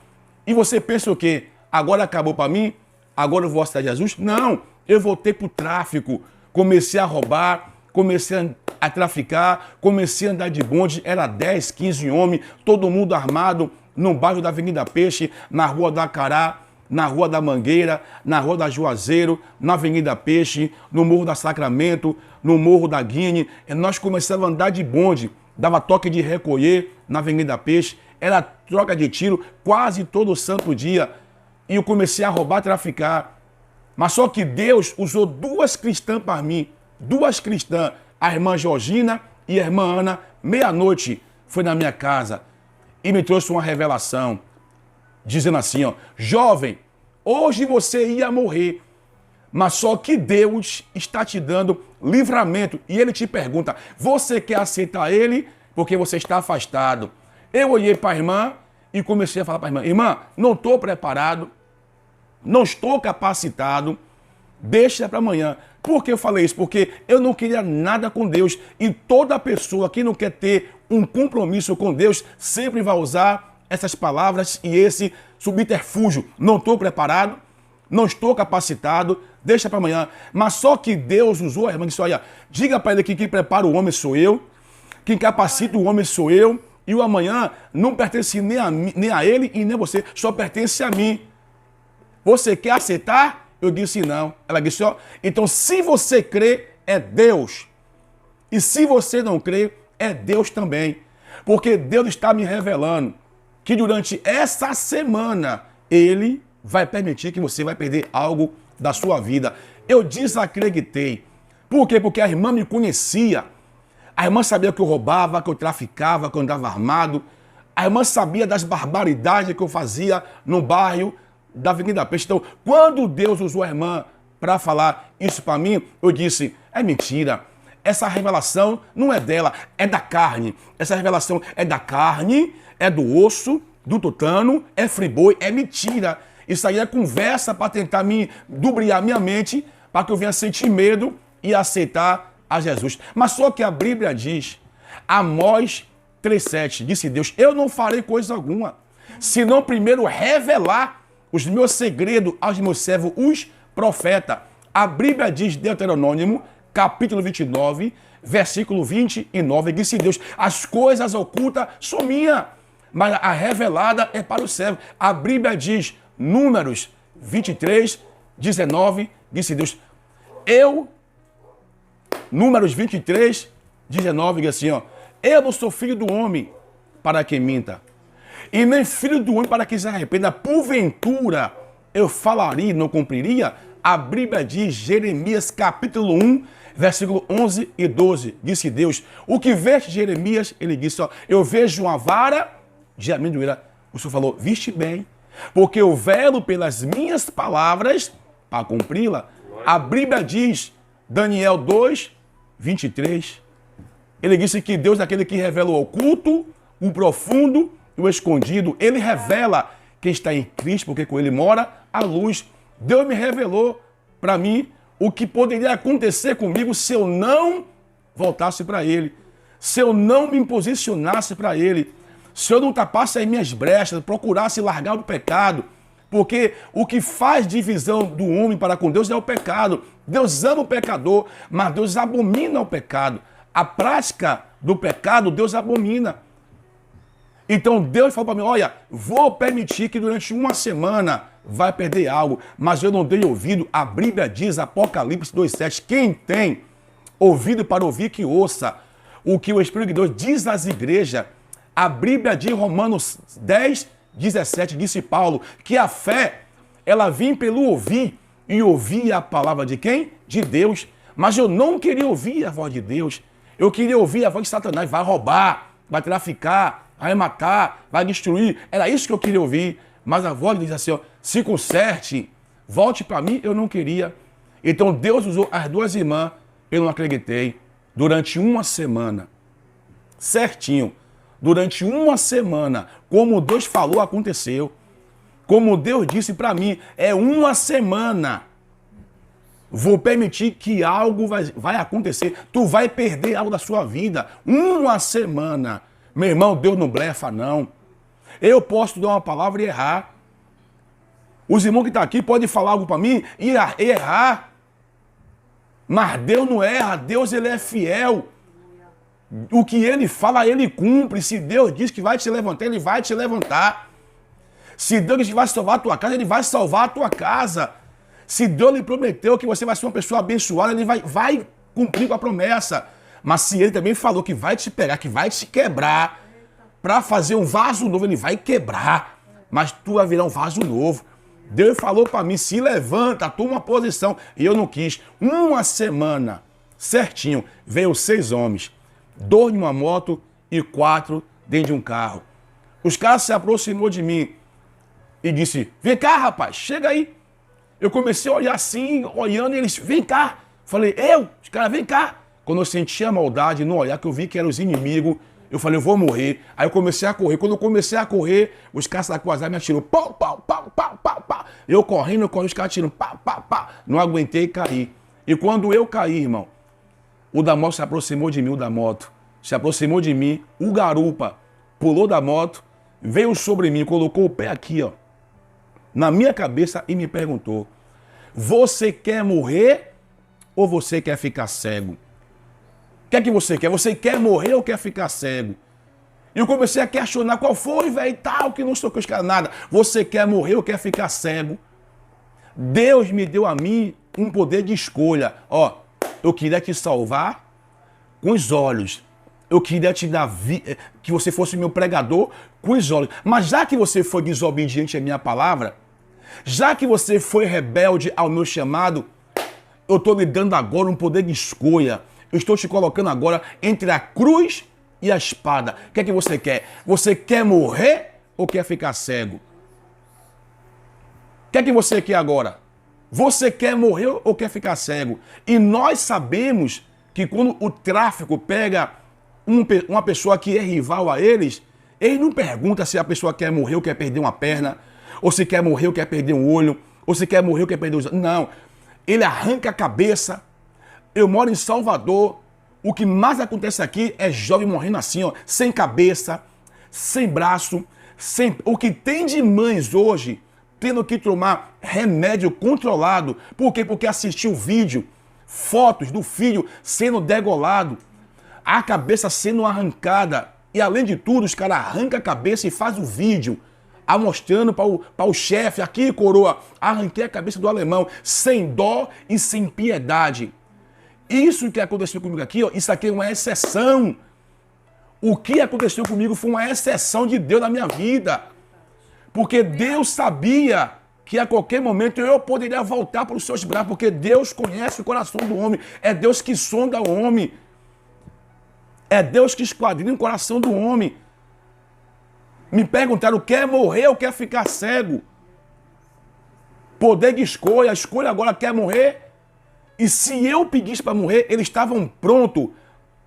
E você pensa o quê? Agora acabou para mim? Agora eu vou aceitar Jesus? Não, eu voltei para o tráfico, comecei a roubar, comecei a traficar, comecei a andar de bonde, era 10, 15 homens, todo mundo armado, no bairro da Avenida Peixe, na Rua da Cará, na Rua da Mangueira, na Rua da Juazeiro, na Avenida Peixe, no Morro da Sacramento, no Morro da Guine. E nós começamos a andar de bonde, dava toque de recolher na Avenida Peixe, era troca de tiro quase todo santo dia. E eu comecei a roubar, traficar. Mas só que Deus usou 2 cristãs para mim, 2 cristãs, a irmã Georgina e a irmã Ana, meia-noite, foi na minha casa e me trouxe uma revelação, dizendo assim, ó, jovem, hoje você ia morrer, mas só que Deus está te dando livramento. E ele te pergunta, você quer aceitar ele porque você está afastado? Eu olhei para a irmã e comecei a falar para a irmã, irmã, não estou preparado, não estou capacitado, deixa para amanhã. Por que eu falei isso? Porque eu não queria nada com Deus. E toda pessoa que não quer ter um compromisso com Deus sempre vai usar essas palavras e esse subterfúgio. Não estou preparado, não estou capacitado, deixa para amanhã. Mas só que Deus usou a irmã e disse, olha, diga para ele que quem prepara o homem sou eu, quem capacita o homem sou eu, e o amanhã não pertence nem a ele e nem a você, só pertence a mim. Você quer aceitar? Eu disse não. Ela disse, ó, então se você crê, é Deus. E se você não crê, é Deus também. Porque Deus está me revelando que durante essa semana, Ele vai permitir que você vai perder algo da sua vida. Eu desacreditei. Por quê? Porque a irmã me conhecia. A irmã sabia que eu roubava, que eu traficava, que eu andava armado. A irmã sabia das barbaridades que eu fazia no bairro da Avenida Peixe. Então, quando Deus usou a irmã para falar isso para mim, eu disse, é mentira. Essa revelação não é dela, é da carne. Essa revelação é da carne, é do osso, do tutano, é friboi, é mentira. Isso aí é conversa para tentar me dubriar minha mente, para que eu venha sentir medo e aceitar a Jesus. Mas só que a Bíblia diz, Amós 3,7, disse Deus, eu não farei coisa alguma, senão primeiro revelar os meus segredos aos meus servos, os profetas. A Bíblia diz, Deuteronômio, capítulo 29, versículo 29, disse Deus, as coisas ocultas são minhas, mas a revelada é para o servo. A Bíblia diz, Números 23, 19, disse Deus, Números 23, 19, diz assim, ó, eu não sou filho do homem para que minta, e nem filho do homem para que se arrependa. Porventura eu falaria e não cumpriria? A Bíblia diz, Jeremias capítulo 1, versículo 11 e 12, disse Deus, o que veste Jeremias, ele disse, ó, eu vejo uma vara de amendoeira. O Senhor falou, viste bem, porque eu velo pelas minhas palavras para cumpri-la. A Bíblia diz, Daniel 2, 23, ele disse que Deus é aquele que revela o oculto, o profundo e o escondido. Ele revela quem está em Cristo, porque com ele mora a luz. Deus me revelou para mim o que poderia acontecer comigo se eu não voltasse para ele, se eu não me posicionasse para ele, se eu não tapasse as minhas brechas, procurasse largar do pecado, porque o que faz divisão do homem para com Deus é o pecado. Deus ama o pecador, mas Deus abomina o pecado. A prática do pecado, Deus abomina. Então Deus falou para mim, olha, vou permitir que durante uma semana vai perder algo, mas eu não dei ouvido. A Bíblia diz, Apocalipse 2,7, quem tem ouvido para ouvir, que ouça o que o Espírito de Deus diz às igrejas. A Bíblia diz, Romanos 10:17, disse Paulo, que a fé, ela vem pelo ouvir, e ouvir a palavra de quem? De Deus. Mas eu não queria ouvir a voz de Deus. Eu queria ouvir a voz de Satanás. Vai roubar, vai traficar, vai matar, vai destruir. Era isso que eu queria ouvir. Mas a voz diz assim, ó, se conserte, volte para mim, eu não queria. Então Deus usou as duas irmãs, eu não acreditei, durante uma semana. Certinho. Durante uma semana, como Deus falou, aconteceu. Como Deus disse para mim, é uma semana. Vou permitir que algo vai acontecer. Tu vai perder algo da sua vida. Uma semana. Meu irmão, Deus não blefa, não. Eu posso dar uma palavra e errar. Os irmãos que estão aqui podem falar algo para mim e errar. Mas Deus não erra. Deus, ele é fiel. O que ele fala, ele cumpre. Se Deus diz que vai te levantar, ele vai te levantar. Se Deus diz que vai salvar a tua casa, ele vai salvar a tua casa. Se Deus lhe prometeu que você vai ser uma pessoa abençoada, ele vai cumprir com a promessa. Mas se ele também falou que vai te pegar, que vai te quebrar, para fazer um vaso novo, ele vai quebrar. Mas tu vai virar um vaso novo. Deus falou para mim, se levanta, toma uma posição. E eu não quis. Uma semana, certinho, veio 6 homens. 2 numa moto e 4 dentro de um carro. Os caras se aproximou de mim e disse, vem cá, rapaz, chega aí. Eu comecei a olhar assim, olhando, e eles, vem cá. Falei, os caras, vem cá. Quando eu senti a maldade no olhar, que eu vi que eram os inimigos, eu falei, eu vou morrer. Aí eu comecei a correr. Quando eu comecei a correr, os caras com as armas me atirou. Pau, pau, pau, pau, pau, pau. Eu correndo, os caras atirando. Pau, pau, pau. Não aguentei e caí. E quando eu caí, irmão, o da moto se aproximou de mim, o da moto. Se aproximou de mim, o garupa pulou da moto, veio sobre mim, colocou o pé aqui, ó, na minha cabeça e me perguntou, você quer morrer ou você quer ficar cego? O que é que você quer? Você quer morrer ou quer ficar cego? E eu comecei a questionar qual foi, velho, tal, que não sou com os caras nada. Você quer morrer ou quer ficar cego? Deus me deu a mim um poder de escolha. Ó, eu queria te salvar com os olhos. Eu queria te dar que você fosse meu pregador com os olhos. Mas já que você foi desobediente à minha palavra, já que você foi rebelde ao meu chamado, eu estou lhe dando agora um poder de escolha. Eu estou te colocando agora entre a cruz e a espada. O que é que você quer? Você quer morrer ou quer ficar cego? O que é que você quer agora? Você quer morrer ou quer ficar cego? E nós sabemos que quando o tráfico pega uma pessoa que é rival a eles, ele não pergunta se a pessoa quer morrer ou quer perder uma perna, ou se quer morrer ou quer perder um olho, ou se quer morrer ou quer perder os... Não. Ele arranca a cabeça. Eu moro em Salvador. O que mais acontece aqui é jovem morrendo assim, ó, sem cabeça, sem braço, sem... O que tem de mães hoje tendo que tomar remédio controlado. Por quê? Porque assistiu vídeo, fotos do filho sendo degolado, a cabeça sendo arrancada. E além de tudo, os caras arrancam a cabeça e fazem o vídeo, mostrando para o chefe, aqui, coroa, arranquei a cabeça do alemão, sem dó e sem piedade. Isso que aconteceu comigo aqui, ó, isso aqui é uma exceção. O que aconteceu comigo foi uma exceção de Deus na minha vida. Porque Deus sabia que a qualquer momento eu poderia voltar para os seus braços, porque Deus conhece o coração do homem, é Deus que sonda o homem, é Deus que esquadrinha o coração do homem. Me perguntaram, quer morrer ou quer ficar cego? Poder de escolha, a escolha agora quer morrer. E se eu pedisse para morrer, eles estavam prontos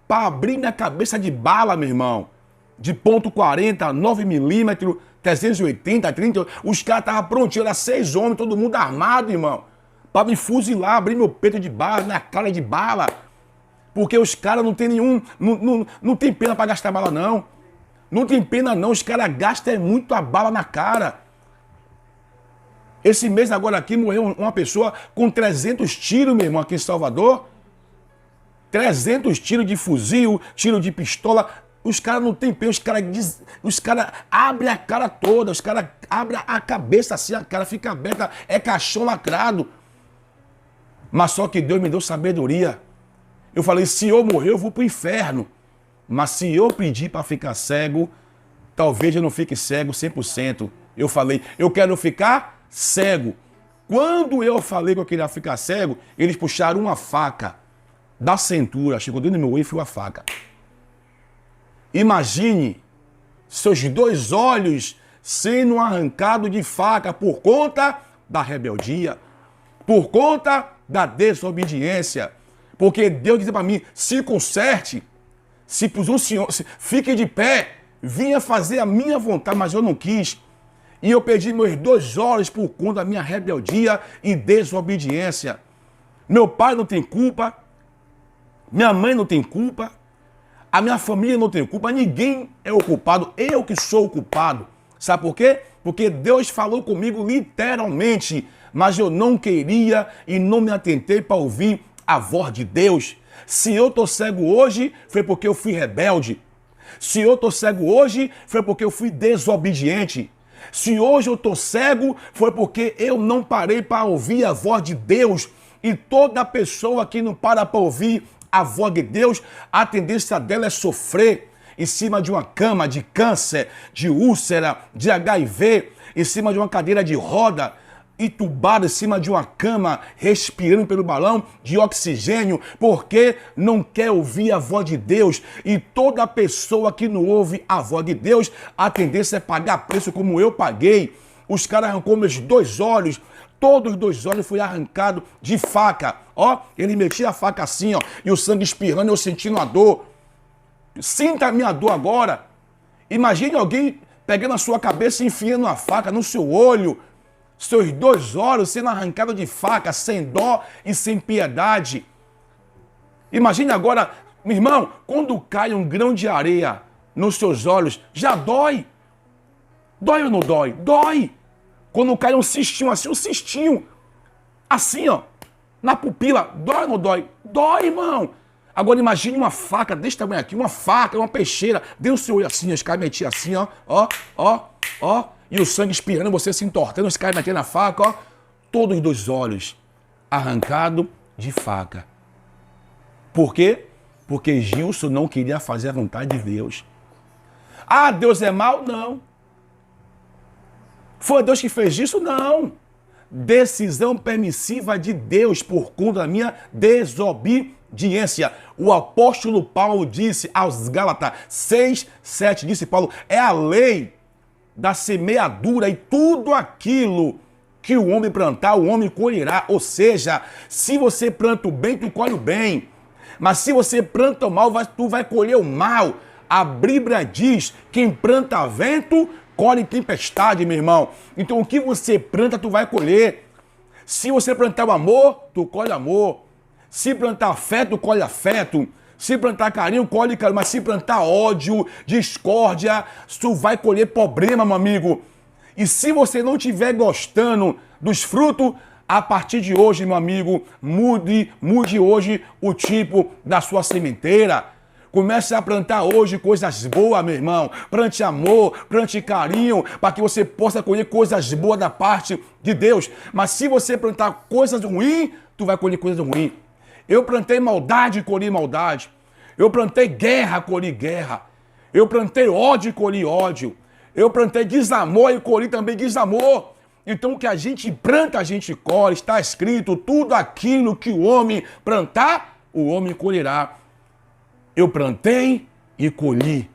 para abrir minha cabeça de bala, meu irmão. De ponto .40, 9mm, 380, 30. Os caras estavam prontinhos, era 6 homens, todo mundo armado, irmão. Para me fuzilar, abrir meu peito de bala, minha cara de bala. Porque os caras não tem nenhum, não tem pena para gastar bala, não. Não tem pena não, os caras gastam muito a bala na cara. Esse mês agora aqui morreu uma pessoa com 300 tiros, meu irmão, aqui em Salvador. 300 tiros de fuzil, tiro de pistola. Os caras não têm pena, os caras abrem a cara toda, os caras abrem a cabeça assim, a cara fica aberta, é caixão lacrado. Mas só que Deus me deu sabedoria. Eu falei, se eu morrer, eu vou pro inferno. Mas se eu pedir para ficar cego, talvez eu não fique cego 100%. Eu falei, eu quero ficar cego. Quando eu falei que eu queria ficar cego, eles puxaram uma faca da cintura, chegou dentro do meu olho e foi a faca. Imagine seus 2 olhos sendo arrancados de faca por conta da rebeldia, por conta da desobediência. Porque Deus disse para mim, se conserte, se o Senhor, fique de pé, vinha fazer a minha vontade, mas eu não quis. E eu perdi meus 2 olhos por conta da minha rebeldia e desobediência. Meu pai não tem culpa, minha mãe não tem culpa, a minha família não tem culpa, ninguém é o culpado, eu que sou o culpado. Sabe por quê? Porque Deus falou comigo literalmente, mas eu não queria e não me atentei para ouvir a voz de Deus. Se eu tô cego hoje, foi porque eu fui rebelde. Se eu tô cego hoje, foi porque eu fui desobediente. Se hoje eu tô cego, foi porque eu não parei para ouvir a voz de Deus. E toda pessoa que não para ouvir a voz de Deus, a tendência dela é sofrer em cima de uma cama de câncer, de úlcera, de HIV, em cima de uma cadeira de roda, entubado em cima de uma cama, respirando pelo balão de oxigênio, porque não quer ouvir a voz de Deus. E toda pessoa que não ouve a voz de Deus, a tendência é pagar preço como eu paguei. Os caras arrancou meus 2 olhos, todos os 2 olhos foi arrancado de faca. Ó, ele metia a faca assim, ó, e o sangue espirrando, eu sentindo a dor. Sinta a minha dor agora. Imagine alguém pegando a sua cabeça e enfiando uma faca no seu olho. Seus 2 olhos sendo arrancados de faca, sem dó e sem piedade. Imagine agora, meu irmão, quando cai um grão de areia nos seus olhos, já dói. Dói ou não dói? Dói. Quando cai um cistinho assim, ó, na pupila, dói ou não dói? Dói, irmão. Agora imagine uma faca desse tamanho aqui, uma faca, uma peixeira, deu o seu olho assim, os caras metiam assim, ó, e o sangue espirrando, você se entortando, os caras metendo a faca, ó, todos os 2 olhos arrancados de faca. Por quê? Porque Gilson não queria fazer a vontade de Deus. Ah, Deus é mau? Não. Foi Deus que fez isso? Não. Decisão permissiva de Deus por conta da minha desobediência. O apóstolo Paulo disse aos Gálatas 6:7, disse Paulo, é a lei da semeadura e tudo aquilo que o homem plantar, o homem colherá. Ou seja, se você planta o bem, tu colhe o bem. Mas se você planta o mal, tu vai colher o mal. A Bíblia diz, quem planta vento, colhe tempestade, meu irmão. Então o que você planta, tu vai colher. Se você plantar o amor, tu colhe amor. Se plantar afeto, colhe afeto. Se plantar carinho, colhe carinho. Mas se plantar ódio, discórdia, tu vai colher problema, meu amigo. E se você não estiver gostando dos frutos, a partir de hoje, meu amigo, mude hoje o tipo da sua sementeira. Comece a plantar hoje coisas boas, meu irmão. Plante amor, plante carinho, para que você possa colher coisas boas da parte de Deus. Mas se você plantar coisas ruins, tu vai colher coisas ruins. Eu plantei maldade e colhi maldade. Eu plantei guerra, colhi guerra. Eu plantei ódio e colhi ódio. Eu plantei desamor e colhi também desamor. Então o que a gente planta, a gente colhe. Está escrito, tudo aquilo que o homem plantar, o homem colherá. Eu plantei e colhi.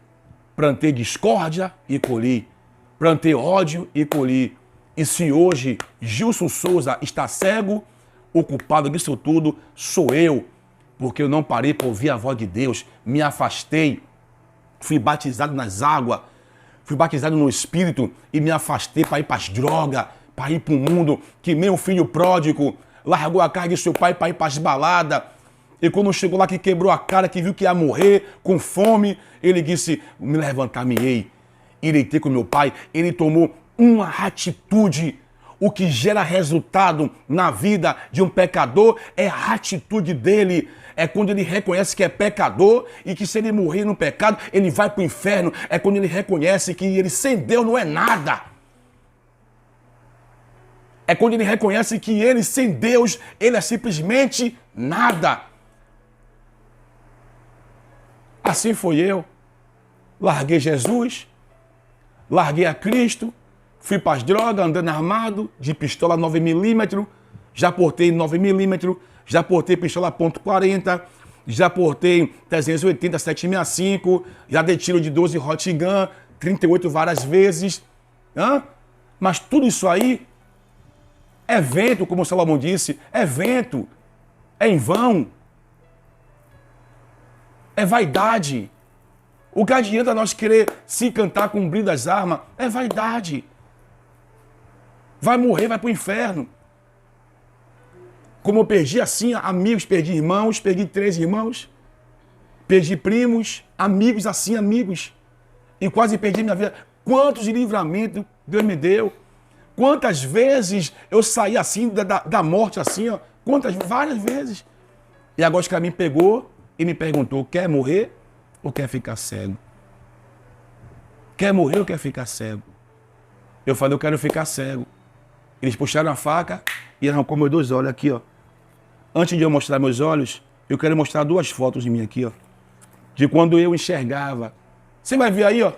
Plantei discórdia e colhi. Plantei ódio e colhi. E se hoje Gilson Souza está cego, o culpado disso tudo sou eu. Porque eu não parei para ouvir a voz de Deus. Me afastei. Fui batizado nas águas. Fui batizado no Espírito e me afastei para ir para as drogas, para ir para o mundo. Que meu filho pródigo largou a casa de seu pai para ir para as baladas. E quando chegou lá que quebrou a cara, que viu que ia morrer com fome, ele disse, me levantar-me-ei, irei ter com meu pai. Ele tomou uma atitude. O que gera resultado na vida de um pecador é a atitude dele. É quando ele reconhece que é pecador e que se ele morrer no pecado, ele vai para o inferno. É quando ele reconhece que ele sem Deus não é nada. É quando ele reconhece que ele sem Deus, ele é simplesmente nada. Assim foi eu. Larguei Jesus, larguei a Cristo, fui para as drogas, andando armado, de pistola 9mm, já portei 9mm, já portei pistola .40, já portei 380, 765, já dei tiro de 12 hot gun, 38 várias vezes. Mas tudo isso aí é vento, como o Salomão disse, é vento, é em vão, é vaidade. O que adianta nós querer se encantar com o brilho das armas? É vaidade. Vai morrer, vai para o inferno. Como eu perdi assim, amigos, perdi irmãos, perdi 3 irmãos, perdi primos, amigos assim, amigos. E quase perdi minha vida. Quantos livramentos Deus me deu. Quantas vezes eu saí assim, da morte assim, ó. Várias vezes. E agora o cara me pegou e me perguntou, quer morrer ou quer ficar cego? Quer morrer ou quer ficar cego? Eu falei, eu quero ficar cego. Eles puxaram a faca e arrancou meus 2 olhos aqui, ó. Antes de eu mostrar meus olhos, eu quero mostrar 2 fotos de mim aqui, ó. De quando eu enxergava. Você vai ver aí, ó.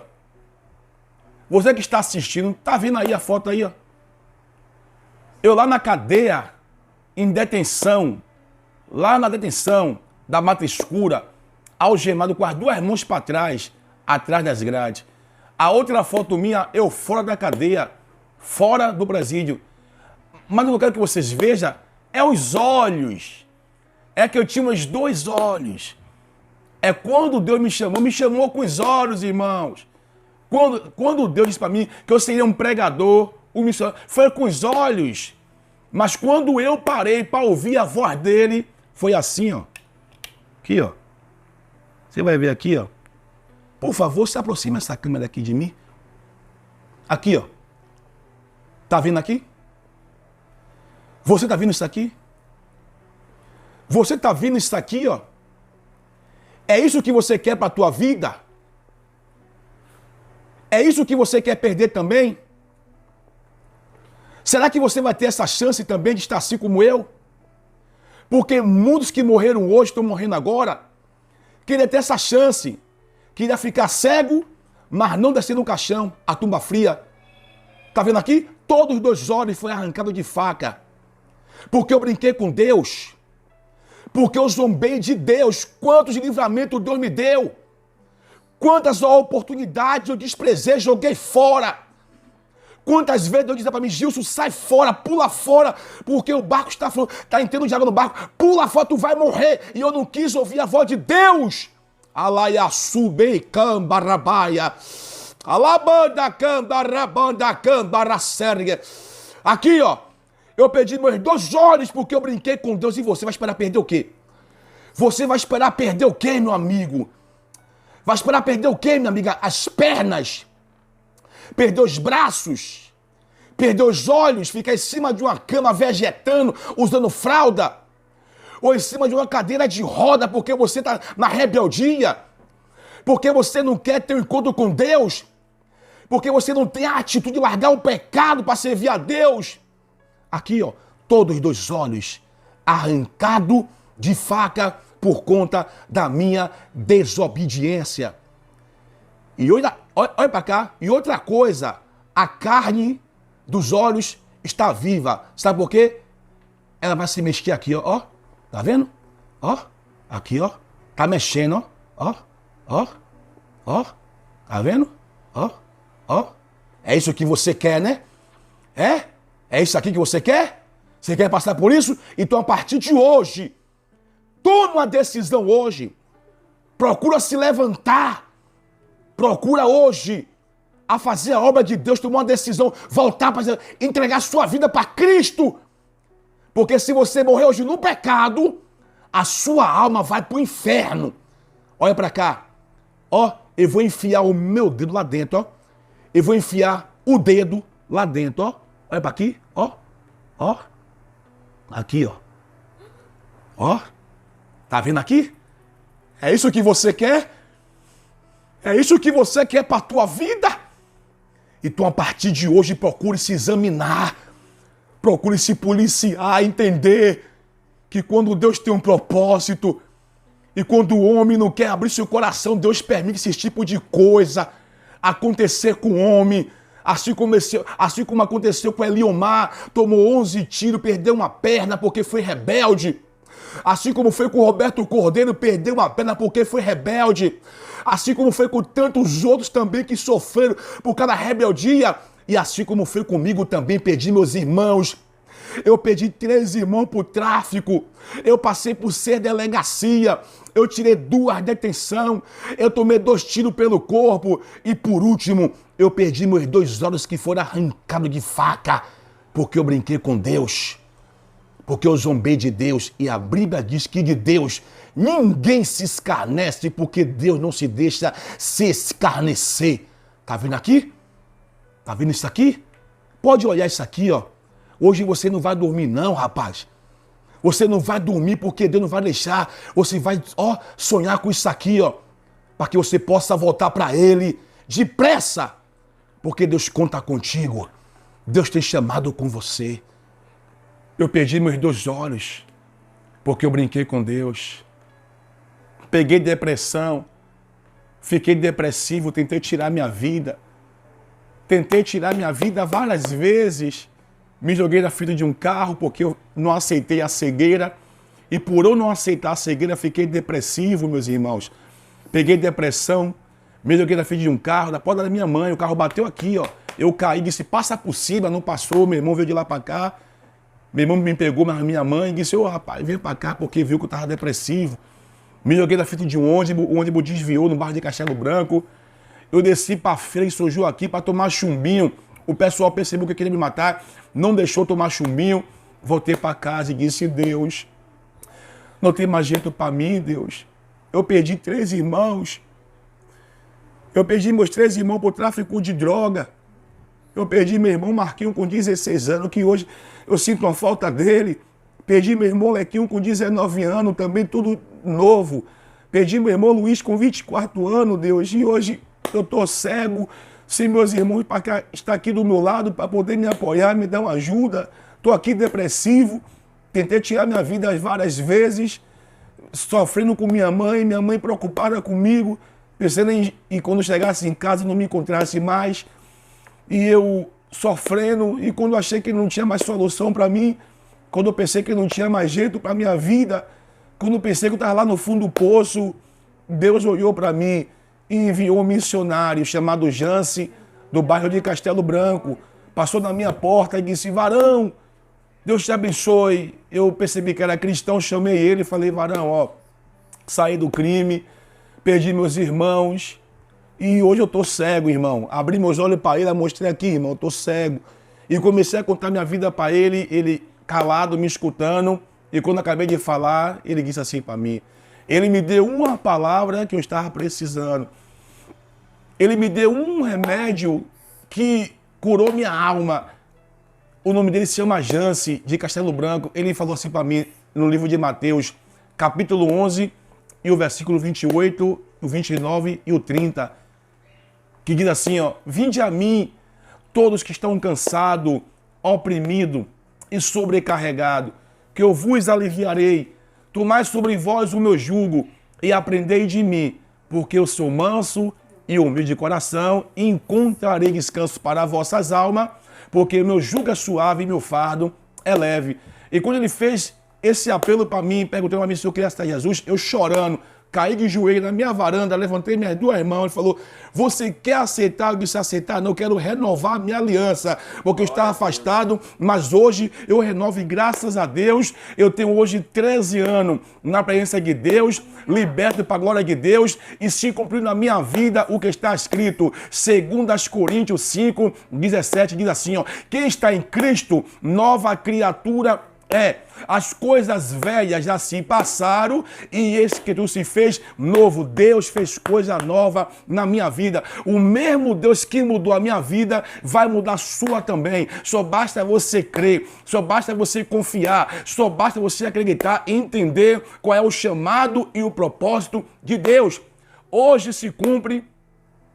Você que está assistindo, tá vendo aí a foto aí, ó. Eu lá na cadeia, em detenção, lá na detenção da Mata Escura, algemado com as 2 mãos para trás, atrás das grades. A outra foto minha, eu fora da cadeia, fora do presídio. Mas eu quero que vocês vejam, é os olhos. É que eu tinha os 2 olhos. É quando Deus me chamou com os olhos, irmãos. Quando Deus disse para mim que eu seria um pregador, um missionário, foi com os olhos. Mas quando eu parei para ouvir a voz dele, foi assim, ó. Aqui, ó. Você vai ver aqui, ó. Por favor, se aproxima essa câmera aqui de mim. Aqui, ó. Tá vendo aqui? Você tá vendo isso aqui? Você tá vendo isso aqui, ó? É isso que você quer para a tua vida? É isso que você quer perder também? Será que você vai ter essa chance também de estar assim como eu? Porque muitos que morreram hoje estão morrendo agora. Queria ter essa chance. Queria ficar cego, mas não descer no caixão, a tumba fria. Tá vendo aqui? Todos os 2 olhos foram arrancados de faca. Porque eu brinquei com Deus. Porque eu zombei de Deus. Quantos livramentos Deus me deu. Quantas oportunidades eu desprezei, joguei fora. Quantas vezes Deus dizia para mim, Gilson, sai fora, pula fora, porque o barco está entrando de água no barco. Pula fora, tu vai morrer. E eu não quis ouvir a voz de Deus. Alaia subei cambarabaia. Alabanda cambarabanda cambaracerga. Aqui, ó. Eu perdi meus 2 olhos porque eu brinquei com Deus. E você vai esperar perder o quê? Você vai esperar perder o quê, meu amigo? Vai esperar perder o quê, minha amiga? As pernas. Perder os braços. Perder os olhos. Ficar em cima de uma cama vegetando, usando fralda. Ou em cima de uma cadeira de roda porque você está na rebeldia. Porque você não quer ter um encontro com Deus. Porque você não tem a atitude de largar o pecado para servir a Deus. Aqui, ó, todos os 2 olhos arrancado de faca por conta da minha desobediência. E olha para cá. E outra coisa, a carne dos olhos está viva. Sabe por quê? Ela vai se mexer aqui, ó. Tá vendo? Ó, aqui, ó. Tá mexendo, ó. Ó. Tá vendo? Ó. É isso que você quer, né? É isso aqui que você quer? Você quer passar por isso? Então, a partir de hoje, toma uma decisão hoje. Procura se levantar. Procura hoje a fazer a obra de Deus, tomar uma decisão, voltar para entregar sua vida para Cristo. Porque se você morrer hoje no pecado, a sua alma vai para o inferno. Olha para cá. Ó, eu vou enfiar o meu dedo lá dentro, ó. Eu vou enfiar o dedo lá dentro, ó. Olha para aqui, ó. Ó. Aqui, ó. Ó. Tá vendo aqui? É isso que você quer? É isso que você quer para a tua vida? Então, a partir de hoje, procure se examinar. Procure se policiar, entender que quando Deus tem um propósito e quando o homem não quer abrir seu coração, Deus permite esse tipo de coisa acontecer com o homem. Assim como aconteceu com Eliomar, tomou 11 tiros, perdeu uma perna porque foi rebelde. Assim como foi com Roberto Cordeiro, perdeu uma perna porque foi rebelde. Assim como foi com tantos outros também que sofreram por causa da rebeldia. E assim como foi comigo também, perdi meus irmãos. Eu perdi 3 irmãos por tráfico. Eu passei por ser delegacia. Eu tirei 2 detenção. Eu tomei 2 tiros pelo corpo. E por último, eu perdi meus 2 olhos que foram arrancados de faca. Porque eu brinquei com Deus. Porque eu zombei de Deus. E a Bíblia diz que de Deus ninguém se escarnece. Porque Deus não se deixa se escarnecer. Tá vendo aqui? Tá vendo isso aqui? Pode olhar isso aqui, ó. Hoje você não vai dormir não, rapaz. Você não vai dormir porque Deus não vai deixar. Você vai, ó, sonhar com isso aqui, ó. Para que você possa voltar para Ele depressa. Porque Deus conta contigo. Deus tem chamado com você. Eu perdi meus 2 olhos porque eu brinquei com Deus. Peguei depressão. Fiquei depressivo, tentei tirar minha vida. Tentei tirar minha vida várias vezes. Me joguei na frente de um carro porque eu não aceitei a cegueira. E por eu não aceitar a cegueira, fiquei depressivo, meus irmãos. Peguei depressão, me joguei na frente de um carro, da porta da minha mãe. O carro bateu aqui, ó. Eu caí, disse, passa por cima, não passou. Meu irmão veio de lá pra cá. Meu irmão me pegou, mas minha mãe disse, ô rapaz, vem pra cá porque viu que eu tava depressivo. Me joguei na frente de um ônibus, o ônibus desviou no bairro de Castelo Branco. Eu desci pra feira em São Joaquim pra tomar chumbinho. O pessoal percebeu que queria me matar, não deixou tomar chumbinho. Voltei para casa e disse, Deus, não tem mais jeito para mim, Deus. Eu perdi 3 irmãos. Eu perdi meus 3 irmãos por tráfico de droga. Eu perdi meu irmão Marquinhos com 16 anos, que hoje eu sinto uma falta dele. Perdi meu irmão Lequinho com 19 anos, também tudo novo. Perdi meu irmão Luiz com 24 anos, Deus, e hoje eu estou cego. Se meus irmãos estão aqui do meu lado para poder me apoiar, me dar uma ajuda. Estou aqui depressivo. Tentei tirar minha vida várias vezes. Sofrendo com minha mãe preocupada comigo. Pensando em quando chegasse em casa não me encontrasse mais. E eu sofrendo. E quando eu achei que não tinha mais solução para mim. Quando eu pensei que não tinha mais jeito para minha vida. Quando eu pensei que eu estava lá no fundo do poço. Deus olhou para mim e enviou um missionário chamado Jance, do bairro de Castelo Branco. Passou na minha porta e disse, varão, Deus te abençoe. Eu percebi que era cristão, chamei ele e falei, varão, ó, saí do crime, perdi meus irmãos e hoje eu tô cego, irmão. Abri meus olhos para ele, mostrei aqui, irmão, eu tô cego. E comecei a contar minha vida para ele, ele calado, me escutando. E quando acabei de falar, ele disse assim para mim, ele me deu uma palavra que eu estava precisando. Ele me deu um remédio que curou minha alma. O nome dele se chama Jance, de Castelo Branco. Ele falou assim para mim no livro de Mateus, capítulo 11, e o versículo 28, o 29 e o 30, que diz assim, ó, vinde a mim, todos que estão cansados, oprimidos e sobrecarregados, que eu vos aliviarei. Tomai sobre vós o meu jugo e aprendei de mim, porque eu sou manso e humilde de coração, e encontrarei descanso para vossas almas, porque meu jugo é suave e meu fardo é leve. E quando ele fez esse apelo para mim, perguntei para mim se eu queria aceitar Jesus, eu chorando, caí de joelho na minha varanda, levantei minhas 2 mãos e falou, você quer aceitar? Eu disse, aceitar? Não, eu quero renovar a minha aliança, porque eu estava afastado, mas hoje eu renovo e graças a Deus, eu tenho hoje 13 anos na presença de Deus, liberto para a glória de Deus, e se cumprir na minha vida o que está escrito, 2 Coríntios 5, 17, diz assim, ó, quem está em Cristo, nova criatura As coisas velhas já se passaram e eis que tu se fez novo. Deus fez coisa nova na minha vida. O mesmo Deus que mudou a minha vida vai mudar a sua também. Só basta você crer, só basta você confiar, só basta você acreditar e entender qual é o chamado e o propósito de Deus. Hoje se cumpre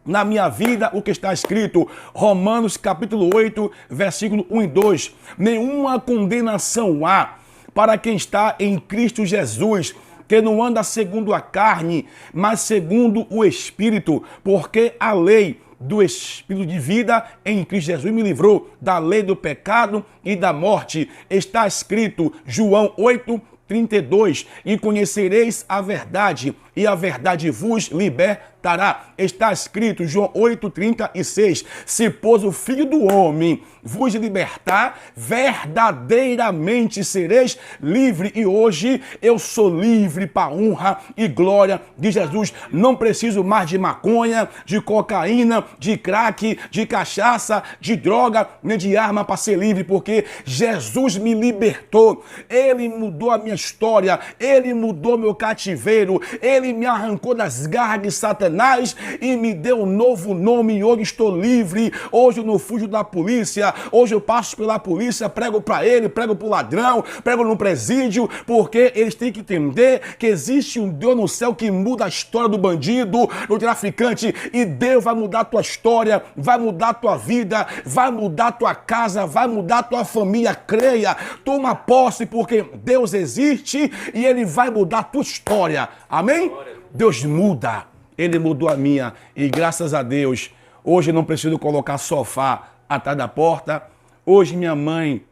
na minha vida o que está escrito, Romanos capítulo 8, versículo 1 e 2. Nenhuma condenação há para quem está em Cristo Jesus, que não anda segundo a carne, mas segundo o Espírito, porque a lei do Espírito de vida em Cristo Jesus me livrou da lei do pecado e da morte. Está escrito, João 8, 32, e conhecereis a verdade, e a verdade vos libertará. Está escrito, João 8:36, se pois o Filho do Homem vos libertar, verdadeiramente sereis livre. E hoje eu sou livre para a honra e glória de Jesus. Não preciso mais de maconha, de cocaína, de crack, de cachaça, de droga, nem de arma para ser livre, porque Jesus me libertou. Ele mudou a minha história, Ele mudou meu cativeiro, Ele me arrancou das garras de Satanás e me deu um novo nome. E hoje estou livre. Hoje eu não fujo da polícia. Hoje eu passo pela polícia, prego para ele, prego para o ladrão, prego no presídio, porque eles têm que entender que existe um Deus no céu que muda a história do bandido, do traficante, e Deus vai mudar a tua história, vai mudar a tua vida, vai mudar a tua casa, vai mudar a tua família. Creia, toma posse, porque Deus existe e Ele vai mudar a tua história. Amém? Deus muda. Ele mudou a minha e graças a Deus, hoje eu não preciso colocar sofá atrás da porta. Hoje minha mãe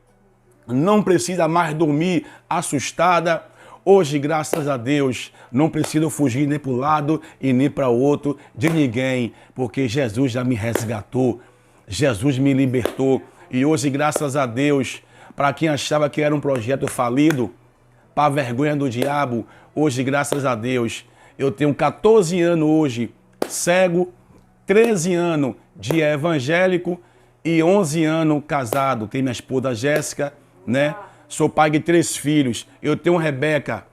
não precisa mais dormir assustada. Hoje, graças a Deus, não preciso fugir nem para um lado e nem para o outro de ninguém, porque Jesus já me resgatou, Jesus me libertou. E hoje, graças a Deus, para quem achava que era um projeto falido, para a vergonha do diabo, hoje, graças a Deus, eu tenho 14 anos hoje, cego, 13 anos de evangélico e 11 anos casado. Tenho minha esposa Jéssica, né? Sou pai de 3 filhos. Eu tenho Rebeca,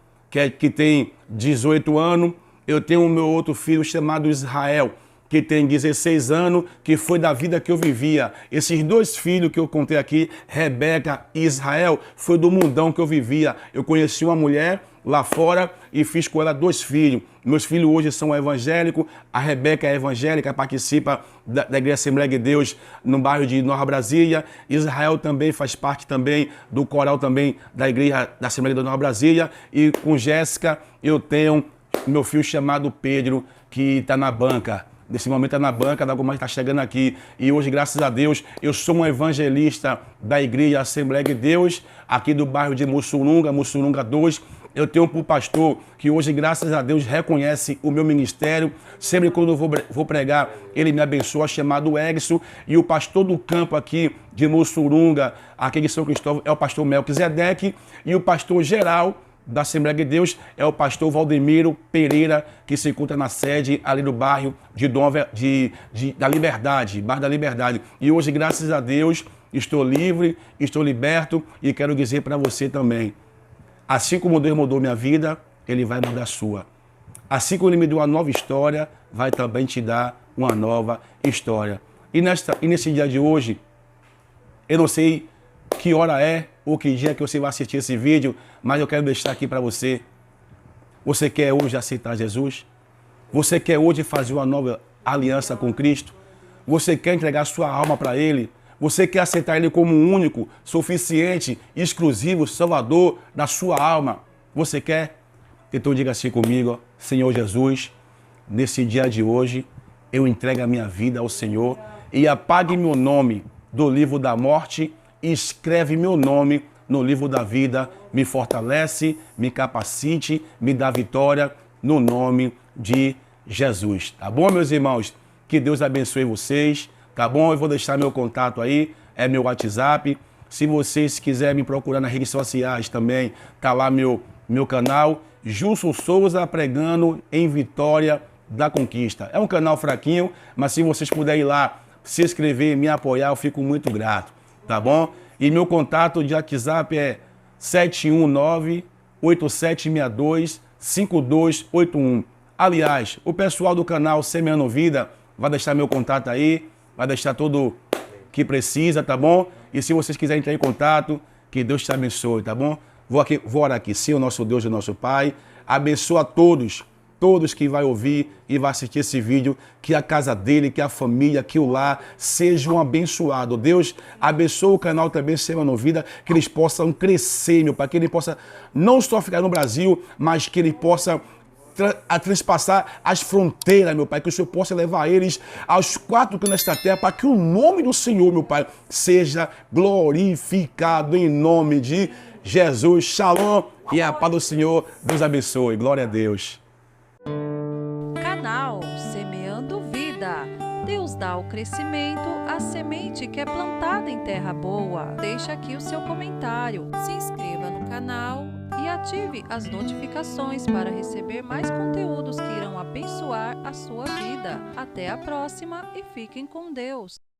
que tem 18 anos. Eu tenho o meu outro filho chamado Israel, que tem 16 anos, que foi da vida que eu vivia. Esses 2 filhos que eu contei aqui, Rebeca e Israel, foi do mundão que eu vivia. Eu conheci uma mulher lá fora e fiz com ela 2 filhos. Meus filhos hoje são evangélicos, a Rebeca é evangélica, participa da Igreja Assembleia de Deus no bairro de Nova Brasília. Israel também faz parte também do coral também da Igreja da Assembleia de Nova Brasília. E com Jéssica eu tenho meu filho chamado Pedro, que está na banca. Nesse momento está na banca, da Gomar está chegando aqui. E hoje, graças a Deus, eu sou um evangelista da Igreja Assembleia de Deus, aqui do bairro de Mussurunga 2. Eu tenho um pastor que hoje, graças a Deus, reconhece o meu ministério. Sempre quando eu vou pregar, ele me abençoa, chamado Egson. E o pastor do campo aqui de Mussurunga, aqui de São Cristóvão, é o pastor Melquisedeque. E o pastor geral da Assembleia de Deus é o pastor Valdemiro Pereira, que se encontra na sede ali do bairro da Liberdade, bairro da Liberdade. E hoje, graças a Deus, estou livre, estou liberto e quero dizer para você também, assim como Deus mudou minha vida, Ele vai mudar a sua. Assim como Ele me deu uma nova história, vai também te dar uma nova história. E nesse dia de hoje, eu não sei que hora é ou que dia que você vai assistir esse vídeo, mas eu quero deixar aqui para você. Você quer hoje aceitar Jesus? Você quer hoje fazer uma nova aliança com Cristo? Você quer entregar sua alma para Ele? Você quer aceitar Ele como único, suficiente, exclusivo, salvador da sua alma? Você quer? Então diga assim comigo: Senhor Jesus, nesse dia de hoje, eu entrego a minha vida ao Senhor e apague meu nome do livro da morte e escreve meu nome no livro da vida. Me fortalece, me capacite, me dá vitória no nome de Jesus. Tá bom, meus irmãos? Que Deus abençoe vocês. Tá bom? Eu vou deixar meu contato aí, é meu WhatsApp. Se vocês quiserem me procurar nas redes sociais também, tá lá meu canal, Gilson Souza Pregando em Vitória da Conquista. É um canal fraquinho, mas se vocês puderem ir lá, se inscrever e me apoiar, eu fico muito grato, tá bom? E meu contato de WhatsApp é 719-8762-5281. Aliás, o pessoal do canal Semeando Vida vai deixar meu contato aí, vai deixar tudo que precisa, tá bom? E se vocês quiserem entrar em contato, que Deus te abençoe, tá bom? Vou orar aqui. Sim, o nosso Deus e o nosso Pai, abençoa todos que vai ouvir e vai assistir esse vídeo, que a casa dele, que a família, que o lar sejam abençoados. Deus abençoa o canal também, Semeando Vida, que eles possam crescer, meu Pai, que ele possa não só ficar no Brasil, mas que ele possa a transpassar as fronteiras, meu Pai, que o Senhor possa levar eles aos 4 cantos desta terra, para que o nome do Senhor, meu Pai, seja glorificado em nome de Jesus. Shalom e a paz do Senhor. Deus abençoe. Glória a Deus. Canal Semeando Vida. Deus dá o crescimento à semente que é plantada em terra boa. Deixa aqui o seu comentário, se inscreva no canal e ative as notificações para receber mais conteúdos que irão abençoar a sua vida. Até a próxima e fiquem com Deus.